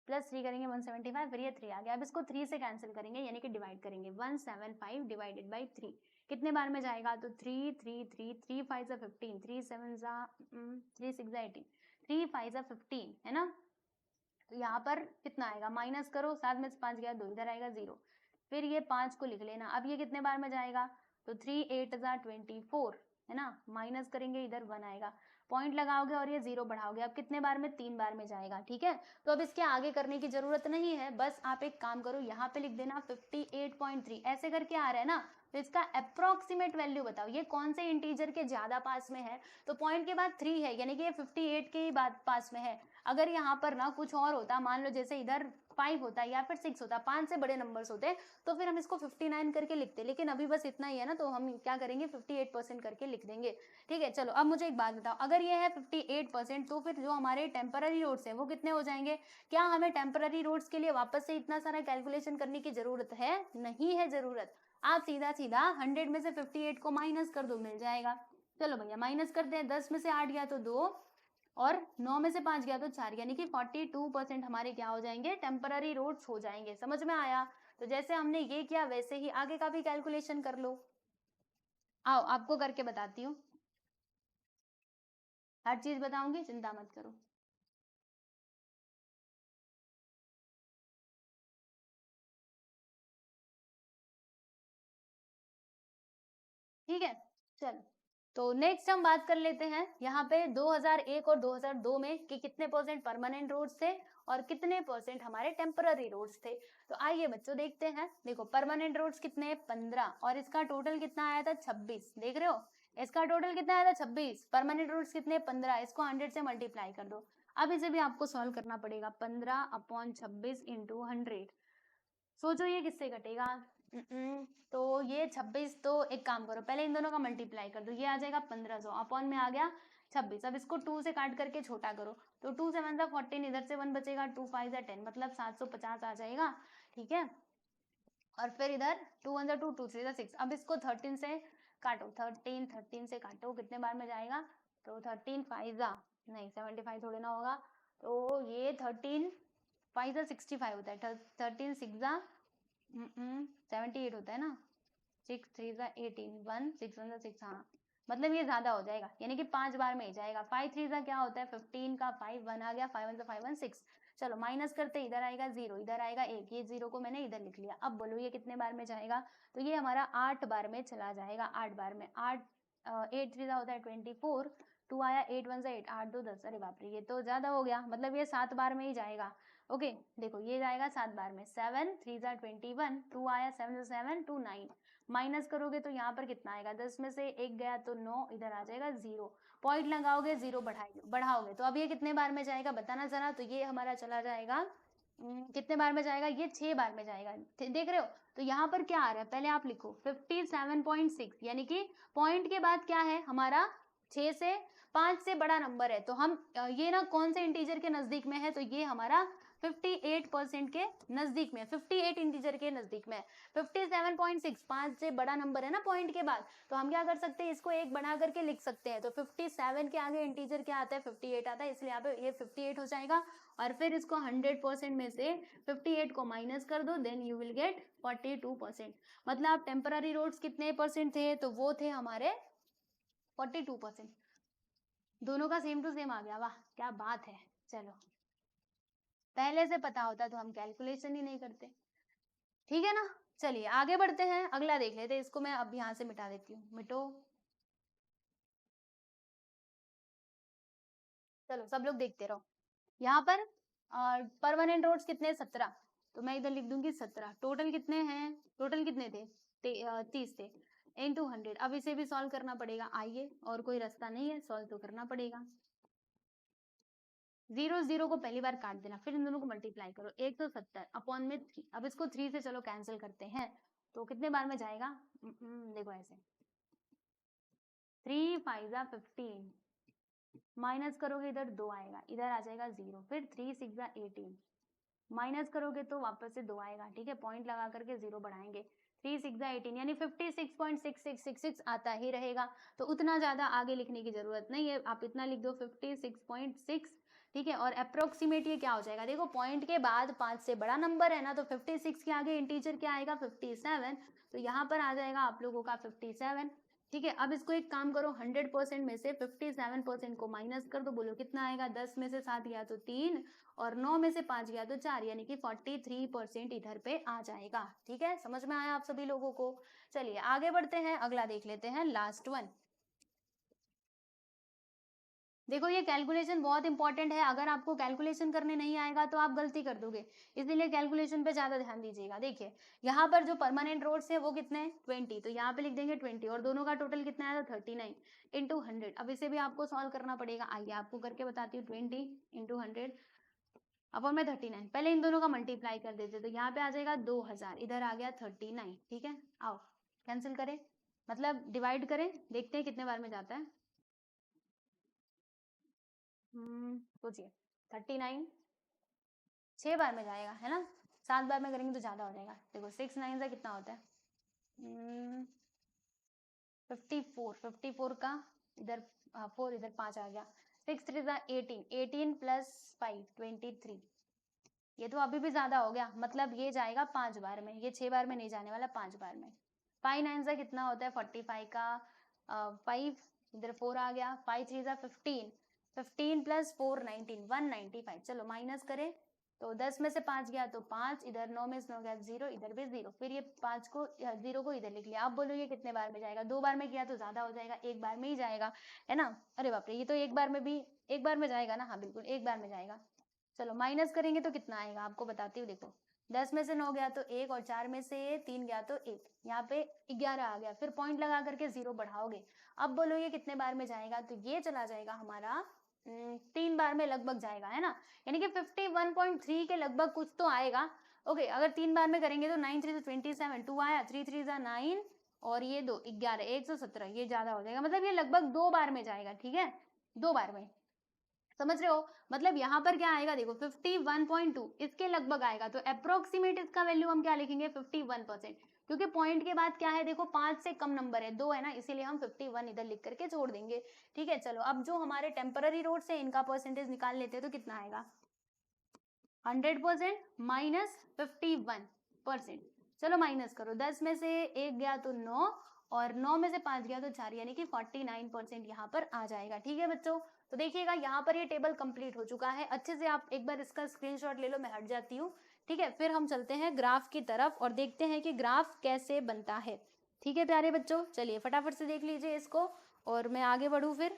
प्लस 3 करेंगे 175, फिर ये 3 आ गया। अब इसको 3 से कैंसिल करेंगे, यानी कि डिवाइड करेंगे, 175 डिवाइडेड बाई 3 कितने बार में जाएगा, तो 3 3 3 3 5 जा 15, 3 7 जा 3 6 जा 18, 3 5 जा 15 है ना। तो यहाँ पर कितना आएगा, माइनस करो, 7 में से 5 गया 2, इधर आएगा 0, फिर ये 5 को लिख लेना। अब ये कितने बार में जाएगा, तो 3 8 जा 24 है ना, माइनस करेंगे, इधर 1 आएगा, पॉइंट लगाओगे और ये 0 बढ़ाओगे। अब कितने बार में, 3 बार में जाएगा। ठीक है, तो अब इसके आगे करने की जरूरत नहीं है, बस आप एक काम करो, यहाँ पे लिख देना 58.3, ऐसे करके आ रहा है ना। तो इसका अप्रोक्सीमेट वैल्यू बताओ, ये कौन से इंटीजर के ज्यादा पास में है, तो पॉइंट के बाद 3 है, यानी कि ये 58 के ही बाद पास में है। अगर यहाँ पर ना कुछ और होता, मान लो जैसे इधर 5 होता या फिर 6 होता, 5 से बड़े नंबर्स होते, तो फिर हम इसको 59 करके लिखते, लेकिन अभी बस इतना ही है ना, तो हम क्या करेंगे 58% करके लिख देंगे। ठीक है, चलो अब मुझे एक बात बताओ, अगर ये है 58%, तो फिर जो हमारे टेम्पररी रोड्स है वो कितने हो जाएंगे। क्या हमें टेम्पररी रोड्स के लिए वापस से इतना सारा कैलकुलेशन करने की जरूरत है, नहीं है जरूरत। आप सीधा सीधा 100 में से 58 को माइनस कर दो, मिल जाएगा। चलो भैया माइनस करते हैं, 10 में से 8 गया तो 2 और 9 में से 5 गया तो 4, यानी कि 42% हमारे क्या हो जाएंगे, टेम्पररी रोड्स हो जाएंगे। समझ में आया। तो जैसे हमने ये किया वैसे ही आगे का भी कैलकुलेशन कर लो। आओ आपको करके बताती हूँ, हर चीज बताऊंगी, चिंता मत करो। ठीक है, चलो तो नेक्स्ट हम बात कर लेते हैं यहाँ पे 2001 और 2002 में कि कितने परसेंट परमानेंट रोड्स थे और कितने परसेंट हमारे टेम्पररी रोड्स थे। तो आइए बच्चों देखते हैं। देखो परमानेंट रोड्स कितने, 15, और इसका टोटल कितना आया था 26, देख रहे हो, इसका टोटल कितना आया था 26, परमानेंट रोड्स कितने 15, इसको 100 से मल्टीप्लाई कर दो। अब इसे भी आपको सॉल्व करना पड़ेगा, 15 अपॉन 26 इंटू 100। सोचो ये किससे कटेगा, तो ये 26, तो एक काम करो पहले इन दोनों का मल्टीप्लाई कर दो, ये आ जाएगा 1500 अपॉन में आ गया 26। अब इसको 2 से काट करके छोटा करो, तो 2 7 जा 14, इधर से 1 बचेगा, 2 5 जा 10, मतलब 750 आ जाएगा। ठीक है, और फिर इधर 2 1 जा 2, 2 3 जा 6। अब इसको 13 से काटो, 13 से काटो, कितने बार में जाएगा, तो 13 5 जा, नहीं 75 थोड़े ना होगा, तो ये 13 5 जा 65 होता है, 13 6 जा 78 होता है ना, 6 3 जा 18, 1 6 1 जा 6, हाँ मतलब ये ज्यादा हो जाएगा, यानी कि 5 बार में ही जाएगा। 5 3 जा क्या होता है 15 का 5, 1 आ गया, 5 1 जा 5 1 6। चलो माइनस करते, इधर आएगा 0, इधर आएगा 1, ये 0 को मैंने इधर लिख लिया। अब बोलो ये कितने बार में जाएगा, तो ये हमारा 8 बार में चला जाएगा, 8 बार में। 8 8 3 जा होता है 24, 2 आया, 8 1 जा 8, 8 2 10, अरे बाप रे ये तो ज्यादा हो गया, मतलब ये 7 बार में ही जाएगा। ओके देखो ये जाएगा 7 बार में, 7 3 जा 21, 2 आया, 7 जा 7 2 9, माइनस करोगे तो यहाँ पर कितना आएगा, 10 में से 1 गया तो 9, इधर आ जाएगा 0, पॉइंट लगाओगे 0 बढ़ाओगे, तो अब ये कितने बार में जाएगा बताना जरा। तो ये हमारा चला जाएगा कितने बार में जाएगा, ये 6 बार में जाएगा। देख रहे हो, तो यहाँ पर क्या आ रहा है, पहले आप लिखो 57.6, यानी कि पॉइंट के बाद क्या है हमारा 6 से 5 से बड़ा नंबर है, तो हम ये ना कौन से इंटीजर के नजदीक में है, तो ये हमारा 58% के नजदीक में, 58 इंटीजर के नजदीक में। 57.6 5 से बड़ा नंबर है ना पॉइंट के बाद, तो हम क्या कर सकते हैं, इसको एक बना करके लिख सकते हैं। तो 57 के आगे इंटीजर क्या आता है, 58 आता है, इसलिए यहाँ पे ये 58 हो जाएगा। और फिर इसको 100% में से 58 को माइनस कर दो, देन यू विल गेट 42%। मतलब टेम्पररी रोड्स कितने परसेंट थे, तो वो थे हमारे 42%। दोनों का सेम टू सेम आ गया, वाह क्या बात है। चलो, पहले से पता होता तो हम कैलकुलेशन ही नहीं करते, ठीक है ना। चलिए आगे बढ़ते हैं, अगला देख लेते हैं। इसको मैं अब यहाँ से मिटा देती हूँ, मिटो। चलो सब लोग देखते रहो। यहाँ पर परमानेंट रोड्स कितने, 17, तो मैं इधर लिख दूंगी 17। टोटल कितने हैं, टोटल कितने थे, 30 थे, इनटू 100। अब इसे भी सॉल्व करना पड़ेगा, आइए, और कोई रास्ता नहीं है, सॉल्व तो करना पड़ेगा। 0 0 को पहली बार काट देना, फिर इन दोनों को मल्टीप्लाई करो, 170 अपॉन में 3। अब इसको 3 से चलो कैंसिल करते हैं, तो कितने बार में जाएगा, देखो ऐसे, 3 5 जा 15, माइनस करोगे इधर 2 आएगा, इधर आ जाएगा 0, फिर 3 6 जा 18, माइनस करोगे तो वापस से 2 आएगा, ठीक है, पॉइंट लगा करके 0 बढ़ाएंगे, 3 6 जा 18, यानी 56.6666 आता ही रहेगा। तो उतना ज्यादा आगे लिखने की जरूरत नहीं है, आप इतना लिख दो 56.6, ठीक है। और अप्रोक्सीमेट ये क्या हो जाएगा, देखो पॉइंट के बाद 5 से बड़ा नंबर है ना, तो 56 के आगे इंटीजर क्या आएगा, 57, तो यहाँ पर आ जाएगा आप लोगों का 57, ठीक है। अब इसको एक काम करो, 100% में से 57% को माइनस कर दो, बोलो कितना आएगा, 10 में से 7 गया तो 3, और 9 में से 5 गया तो 4, यानी कि 43% इधर पे आ जाएगा, ठीक है। समझ में आया आप सभी लोगों को। चलिए आगे बढ़ते हैं, अगला देख लेते हैं, लास्ट वन। देखो ये कैलकुलेशन बहुत इंपॉर्टेंट है, अगर आपको कैलकुलेशन करने नहीं आएगा तो आप गलती कर दोगे, इसीलिए कैलकुलेशन पे ज्यादा ध्यान दीजिएगा। देखिए यहाँ पर जो परमानेंट रोड्स है वो कितने हैं, 20, तो यहाँ पे लिख देंगे 20, और दोनों का टोटल कितना है, 39 इंटू 100। अब इसे भी आपको सॉल्व करना पड़ेगा, आइए आपको करके बताती हूँ। 20 इंटू 100 अपॉन में 39, पहले इन दोनों का मल्टीप्लाई कर देते, तो यहाँ पे आ जाएगा 2000, इधर आ गया 39, ठीक है। आओ कैंसिल करें, मतलब डिवाइड करें, देखते हैं कितने बार में जाता है। सोचिए, 39 6 बार में जाएगा, है ना, 7 बार में करेंगे तो ज्यादा हो जाएगा। देखो 6 9 से कितना होता है, 54, 54 का इधर 4, इधर 5 आ गया, 6 3 18, 18 प्लस 5 23, ये तो अभी भी ज्यादा हो गया, मतलब ये जाएगा 5 बार में, ये 6 बार में नहीं जाने वाला, 5 बार में। 5 9 से कितना होता है, 45 का 5, इधर 4 आ गया, 5 3 15, 15 प्लस 4 19, 195। चलो माइनस करें, तो 10 में से 5 गया तो 5, इधर 9 में से 9 गया 0, इधर भी 0, फिर ये 5 को 0 को इधर लिख लिया। अब बोलो ये कितने बार में जाएगा, 2 बार में किया तो ज्यादा हो जाएगा, 1 बार में ही जाएगा, है ना। अरे बाप रे, ये तो 1 बार में भी, 1 बार में जाएगा ना, हाँ बिल्कुल 1 बार में जाएगा। चलो माइनस करेंगे तो कितना आएगा आपको बताती हूँ, देखो 10 में से 9 गया तो 1, और 4 में से 3 गया तो 1, यहाँ पे 11 आ गया, फिर पॉइंट लगा करके 0 बढ़ाओगे। अब बोलो ये कितने बार में जाएगा, तो ये चला जाएगा हमारा 3 बार में लगभग जाएगा, है ना, यानी कि 51.3 के लगभग कुछ तो आएगा। ओके, अगर 3 बार में करेंगे तो 9 3 27, 2 आया, 3 3 9, और ये 2 11, 117, ये ज्यादा हो जाएगा, मतलब ये लगभग 2 बार में जाएगा, ठीक है, 2 बार में, समझ रहे हो। मतलब यहाँ पर क्या आएगा, देखो 51.2 इसके लगभग आएगा, तो अप्रोक्सीमेट इसका वैल्यू हम क्या लिखेंगे, 51%, क्योंकि पॉइंट के बाद क्या है, देखो 5 से कम नंबर है, 2 है ना, इसीलिए हम 51 इधर लिख करके छोड़ देंगे, ठीक है। चलो अब जो हमारे टेम्पररी रोड्स है इनका परसेंटेज निकाल लेते हैं, तो कितना आएगा, 100% माइनस 51%। चलो माइनस करो, 10 में से 1 गया तो 9, और 9 में से 5 गया तो 4, यानी कि 49% यहाँ पर आ जाएगा, ठीक है बच्चों। तो देखिएगा यहाँ पर ये टेबल कंप्लीट हो चुका है, अच्छे से आप एक बार इसका स्क्रीनशॉट ले लो, मैं हट जाती हूँ, ठीक है। फिर हम चलते हैं ग्राफ की तरफ और देखते हैं कि ग्राफ कैसे बनता है, ठीक है प्यारे बच्चों। चलिए फटाफट से देख लीजिए इसको, और मैं आगे बढ़ूँ फिर।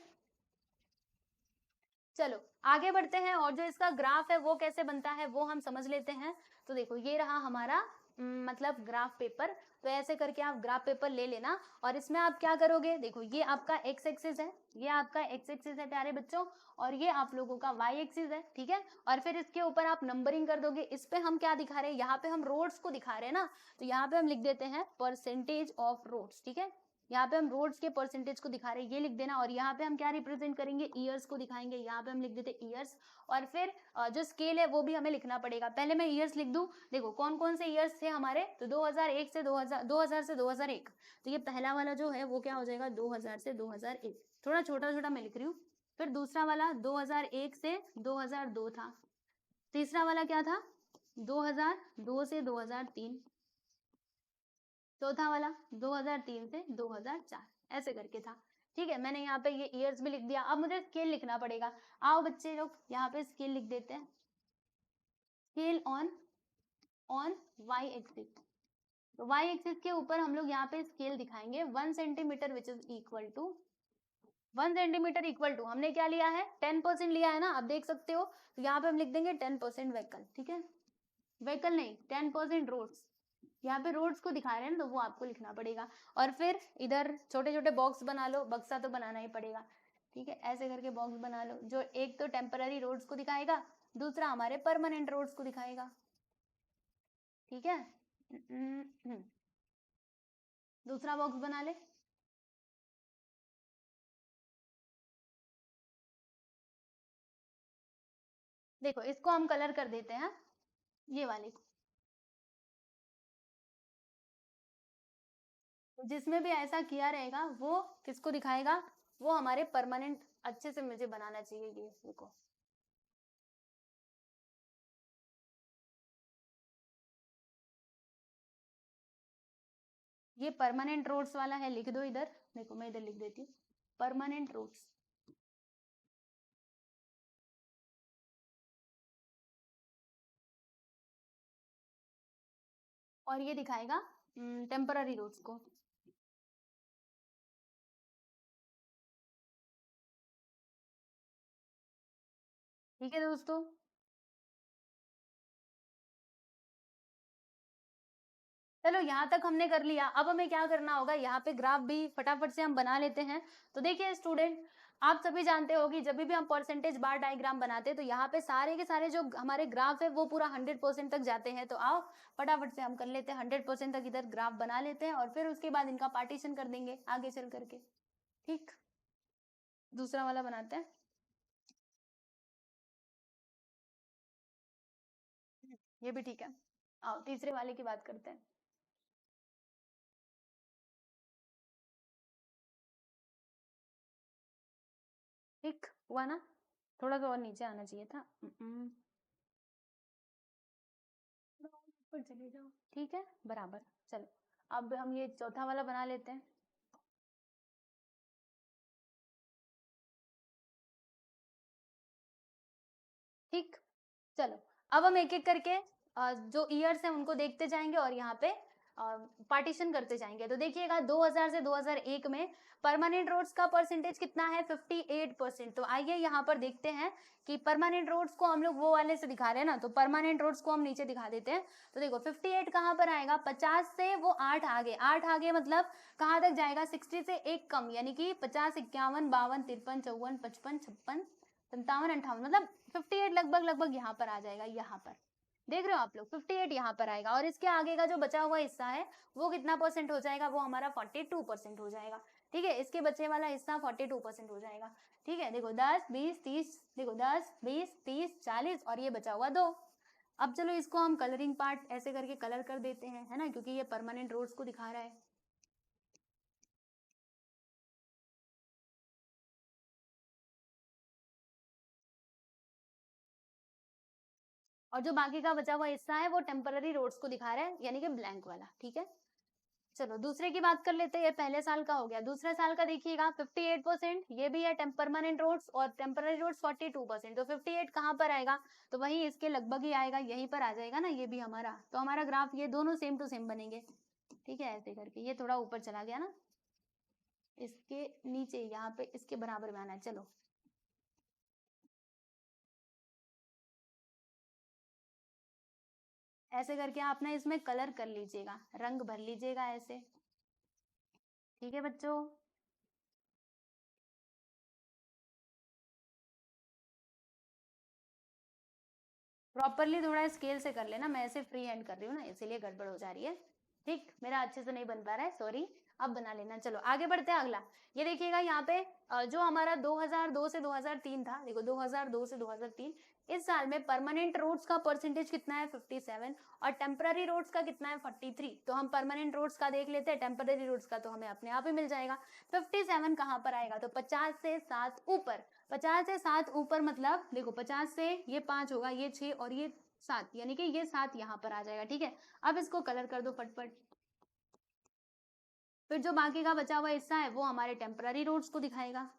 चलो आगे बढ़ते हैं, और जो इसका ग्राफ है वो कैसे बनता है वो हम समझ लेते हैं। तो देखो ये रहा हमारा मतलब ग्राफ पेपर, तो ऐसे करके आप ग्राफ पेपर ले लेना, और इसमें आप क्या करोगे, देखो ये आपका एक्स एक्सिस है, ये आपका एक्स एक्सिस है प्यारे बच्चों, और ये आप लोगों का वाई एक्सिस है, ठीक है। और फिर इसके ऊपर आप नंबरिंग कर दोगे, इस पे हम क्या दिखा रहे हैं, यहाँ पे हम रोड्स को दिखा रहे हैं ना, तो यहाँ पे हम लिख देते हैं परसेंटेज ऑफ रोड्स, ठीक है। यहाँ पे हम रोड्स के परसेंटेज को दिखा रहे हैं, ये लिख देना। और यहाँ पे हम क्या रिप्रेजेंट करेंगे, ईयर्स को दिखाएंगे, यहाँ पे हम लिख देते ईयर्स। और फिर जो स्केल है वो भी हमें लिखना पड़ेगा। पहले मैं ईयर्स लिख दूं, देखो कौन कौन से ईयर्स थे हमारे, तो 2001 से 2000 से 2001। तो ये पहला वाला जो है वो क्या हो जाएगा, 2000 से 2001, थोड़ा छोटा छोटा मैं लिख रही हूँ। फिर दूसरा वाला 2001 से 2002 था। तीसरा वाला क्या था, 2002 से 2003। चौथा वाला 2003 से 2004, ऐसे करके था। ठीक है, मैंने यहाँ पे ये ईयर्स भी लिख दिया। अब मुझे स्केल लिखना पड़ेगा। आओ बच्चे लोग यहाँ पे स्केल लिख देते हैं। Scale on Y axis. तो वाई एक्सिस के ऊपर हम लोग यहाँ पे स्केल दिखाएंगे 1 centimetre which is equal to 1 centimetre equal to हमने क्या लिया है, 10% लिया है ना, आप देख सकते हो। तो यहाँ पे हम लिख देंगे 10% व्हीकल। ठीक है, व्हीकल नहीं, 10% रोड्स। यहाँ पे रोड्स को दिखा रहे हैं तो वो आपको लिखना पड़ेगा। और फिर इधर छोटे छोटे बॉक्स बना लो, बक्सा तो बनाना ही पड़ेगा। ठीक है, ऐसे करके बॉक्स बना लो, जो एक तो टेम्पररी रोड्स को दिखाएगा, दूसरा हमारे परमानेंट रोड्स को दिखाएगा। ठीक है, दूसरा बॉक्स बना ले। देखो इसको हम कलर कर देते हैं, ये वाले को। तो जिसमें भी ऐसा किया रहेगा वो किसको दिखाएगा, वो हमारे परमानेंट। अच्छे से मुझे बनाना चाहिए ये, देखो ये परमानेंट रोड्स वाला है, लिख दो इधर। देखो मैं इधर लिख देती हूँ, परमानेंट रोड्स। और ये दिखाएगा टेम्पररी रोड्स को। ठीक है दोस्तों, चलो यहाँ तक हमने कर लिया। अब हमें क्या करना होगा, यहाँ पे ग्राफ भी फटाफट से हम बना लेते हैं। तो देखिए स्टूडेंट, आप सभी जानते हो कि जब भी हम परसेंटेज बार डायग्राम बनाते हैं तो यहाँ पे सारे के सारे जो हमारे ग्राफ है वो पूरा 100% तक जाते हैं। तो आओ फटाफट से हम कर लेते हैं, 100% तक इधर ग्राफ बना लेते हैं और फिर उसके बाद इनका पार्टीशन कर देंगे आगे चल करके। ठीक, दूसरा वाला बनाते हैं। ये भी ठीक है। आओ तीसरे वाले की बात करते हैं। ठीक हुआ ना, थोड़ा सा और नीचे आना चाहिए था। ऊपर चले जाओ, ठीक है बराबर। चलो अब हम ये चौथा वाला बना लेते हैं। ठीक, चलो अब हम एक एक करके जो ईयर्स हैं उनको देखते जाएंगे और यहाँ पे पार्टीशन करते जाएंगे। तो देखिएगा 2000 से 2001 में परमानेंट रोड्स का परसेंटेज कितना है, 58%। तो आइए यहाँ पर देखते हैं कि परमानेंट रोड्स को हम लोग वो वाले से दिखा रहे हैं ना, तो परमानेंट रोड्स को हम नीचे दिखा देते हैं। तो देखो 58 कहाँ पर आएगा, 50 से वो 8 आगे, 8 आगे मतलब कहाँ तक जाएगा, 60 से एक कम, यानी कि 50, 51, 52, 53, 54, 55, 56, 57, 58, मतलब 58 लगभग लगभग यहाँ पर आ जाएगा। यहाँ पर देख रहे हो आप लोग 58 यहाँ पर आएगा। और इसके आगे का जो बचा हुआ हिस्सा है वो कितना परसेंट हो जाएगा, वो हमारा 42% हो जाएगा। ठीक है, इसके बचे वाला हिस्सा 42% हो जाएगा। ठीक है, देखो 10, 20, 30, देखो 10, 20, 30, 40 और ये बचा हुआ 2। अब चलो इसको हम कलरिंग पार्ट ऐसे करके कलर कर देते हैं, है ना, क्योंकि ये परमानेंट रोड्स को दिखा रहा है। और जो बाकी का बचा हुआ हिस्सा है वो टेम्पररी रोड्स को दिखा रहा है, यानी कि ब्लैंक वाला। ठीक है, चलो दूसरे की बात कर लेते हैं। ये पहले साल का हो गया, दूसरे साल का देखिएगा 58%, ये भी है परमानेंट रोड्स, और टेम्पररी रोड्स 42%। तो 58 कहाँ पर आएगा, तो वही इसके लगभग ही आएगा, यहीं पर आ जाएगा ना, ये भी हमारा। तो हमारा ग्राफ ये दोनों सेम टू सेम बनेंगे। ठीक है, ऐसे करके ये थोड़ा ऊपर चला गया ना, इसके नीचे यहाँ पे इसके बराबर में आना है। चलो ऐसे करके आप ना इसमें कलर कर लीजिएगा, रंग भर लीजिएगा ऐसे। ठीक है बच्चों, प्रॉपरली थोड़ा स्केल से कर लेना, मैं ऐसे फ्री हैंड कर रही हूँ ना, इसीलिए गड़बड़ हो जा रही है। ठीक, मेरा अच्छे से नहीं बन पा रहा है, सॉरी। अब बना लेना। चलो आगे बढ़ते हैं अगला। ये देखिएगा यहाँ पे जो हमारा 2002 से 2003 था, देखो 2002 से 2003 इस साल में परमानेंट रोड्स का परसेंटेज कितना है 57 और टेम्पररी रोड्स का कितना है 43। तो हम परमानेंट रोड्स का देख लेते हैं, टेम्पररी रोड्स का तो हमें अपने आप ही मिल जाएगा। 57 कहाँ पर आएगा, तो 50 से 7 ऊपर, 50 से 7 ऊपर मतलब देखो 50 से ये 5 होगा, ये 6 और ये 7, यानी कि ये 7 यहाँ पर आ जाएगा। ठीक है, अब इसको कलर कर दो फटफट। फिर जो बाकी का बचा हुआ हिस्सा है वो हमारे टेम्पररी रोड्स को दिखाएगा।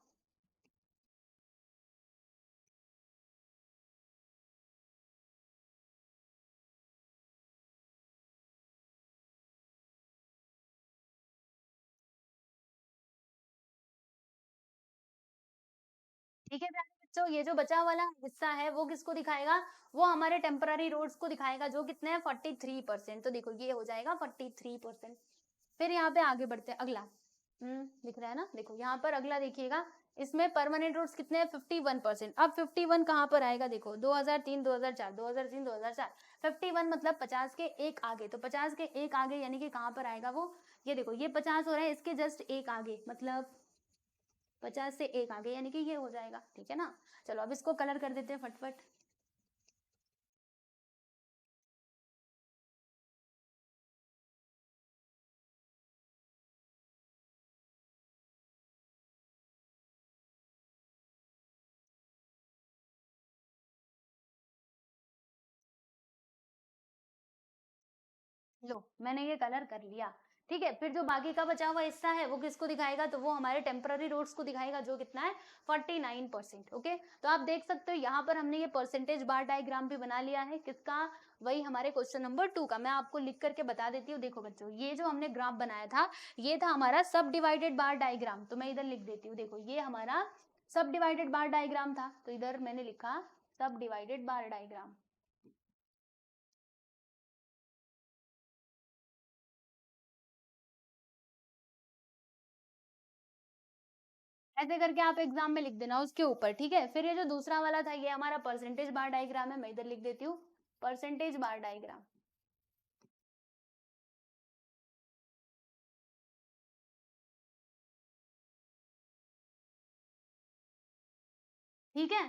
ठीक है प्यारे बच्चों, ये जो बचा वाला हिस्सा है वो किसको दिखाएगा, वो हमारे टेम्पररी रोड्स को दिखाएगा, जो कितने हैं 43%। तो देखो ये हो जाएगा 43%। फिर यहाँ पे आगे बढ़ते हैं अगला। दिख रहा है ना, देखो यहाँ पर अगला देखिएगा, इसमें परमानेंट रोड्स कितने हैं 51%। अब 51 कहाँ पर आएगा, देखो 2003 2004 2003 2004 51 मतलब 50 के एक आगे, तो 50 के एक आगे यानी कि कहाँ पर आएगा वो, ये देखो ये 50 हो रहा है, इसके जस्ट एक आगे मतलब 50 से एक आगे, यानी कि ये हो जाएगा। ठीक है ना, चलो अब इसको कलर कर देते हैं फटफट। लो मैंने ये कलर कर लिया। ठीक है, फिर जो बाकी का बचा हुआ हिस्सा है वो किसको दिखाएगा, तो वो हमारे टेम्पररी रोड्स को दिखाएगा, जो कितना है 49%। ओके, तो आप देख सकते हो यहाँ पर हमने ये परसेंटेज बार डायग्राम भी बना लिया है, किसका, वही हमारे क्वेश्चन नंबर 2 का। मैं आपको लिख करके बता देती हूँ। देखो बच्चों, ये जो हमने ग्राफ बनाया था ये था हमारा सब डिवाइडेड बार डायग्राम, तो मैं इधर लिख देती हूँ। देखो ये हमारा सब डिवाइडेड बार डायग्राम था, तो इधर मैंने लिखा सब डिवाइडेड बार डायग्राम। ऐसे करके आप एग्जाम में लिख देना उसके ऊपर। ठीक है, फिर ये जो दूसरा वाला था ये हमारा परसेंटेज बार डायग्राम है, मैं इधर लिख देती हूँ परसेंटेज बार डायग्राम। ठीक है,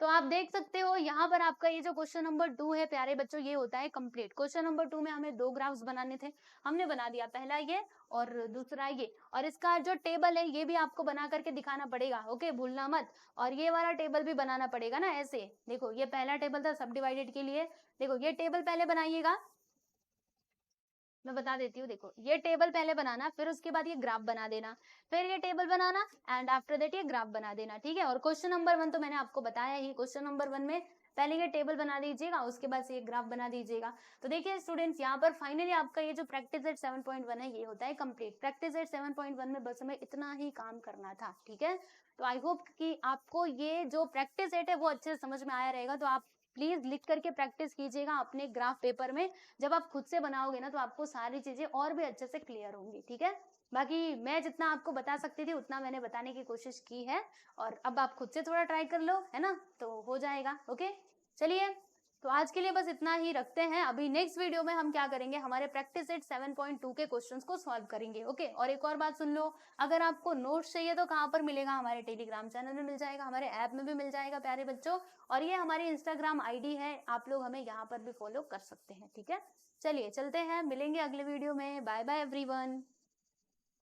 तो आप देख सकते हो यहाँ पर आपका ये जो क्वेश्चन नंबर 2 है प्यारे बच्चों, ये होता है कंप्लीट। क्वेश्चन नंबर 2 में हमें 2 ग्राफ्स बनाने थे, हमने बना दिया, पहला ये और दूसरा ये, और इसका जो टेबल है ये भी आपको बना करके दिखाना पड़ेगा। ओके, भूलना मत। और ये वाला टेबल भी बनाना पड़ेगा ना, ऐसे देखो ये पहला टेबल था सब डिवाइडेड के लिए, देखो ये टेबल पहले बनाइएगा, मैं बता देती हूँ। देखो ये टेबल पहले बनाना, फिर उसके बाद ये ग्राफ बना देना, फिर ये table banana and after that ये ग्राफ बना देना। ठीक है, और क्वेश्चन नंबर 1 तो मैंने आपको बताया ही, क्वेश्चन नंबर 1 में पहले ये टेबल बना दीजिएगा, उसके बाद से ये ग्राफ बना दीजिएगा। तो देखिए स्टूडेंट्स, यहाँ पर फाइनली आपका ये जो प्रैक्टिस एट 7.1 है ये होता है कंप्लीट। प्रैक्टिस एट 7.1 में बस हमें इतना ही काम करना था। ठीक है, तो आई होप कि आपको ये जो प्रैक्टिस एट है वो अच्छे से समझ में आया रहेगा। तो आप प्लीज लिख करके प्रैक्टिस कीजिएगा अपने ग्राफ पेपर में, जब आप खुद से बनाओगे ना तो आपको सारी चीजें और भी अच्छे से क्लियर होंगी। ठीक है, बाकी मैं जितना आपको बता सकती थी उतना मैंने बताने की कोशिश की है, और अब आप खुद से थोड़ा ट्राई कर लो, है ना, तो हो जाएगा। ओके, चलिए, तो आज के लिए बस इतना ही रखते हैं। अभी नेक्स्ट वीडियो में हम क्या करेंगे, हमारे प्रैक्टिस सेट 7.2 के क्वेश्चंस को सॉल्व करेंगे। ओके, और एक और बात सुन लो, अगर आपको नोट्स चाहिए तो कहाँ पर मिलेगा, हमारे टेलीग्राम चैनल में मिल जाएगा, हमारे ऐप में भी मिल जाएगा प्यारे बच्चों, और ये हमारी इंस्टाग्राम आईडी है, आप लोग हमें यहाँ पर भी फॉलो कर सकते हैं। ठीक है, चलिए चलते हैं, मिलेंगे अगले वीडियो में। Bye bye everyone.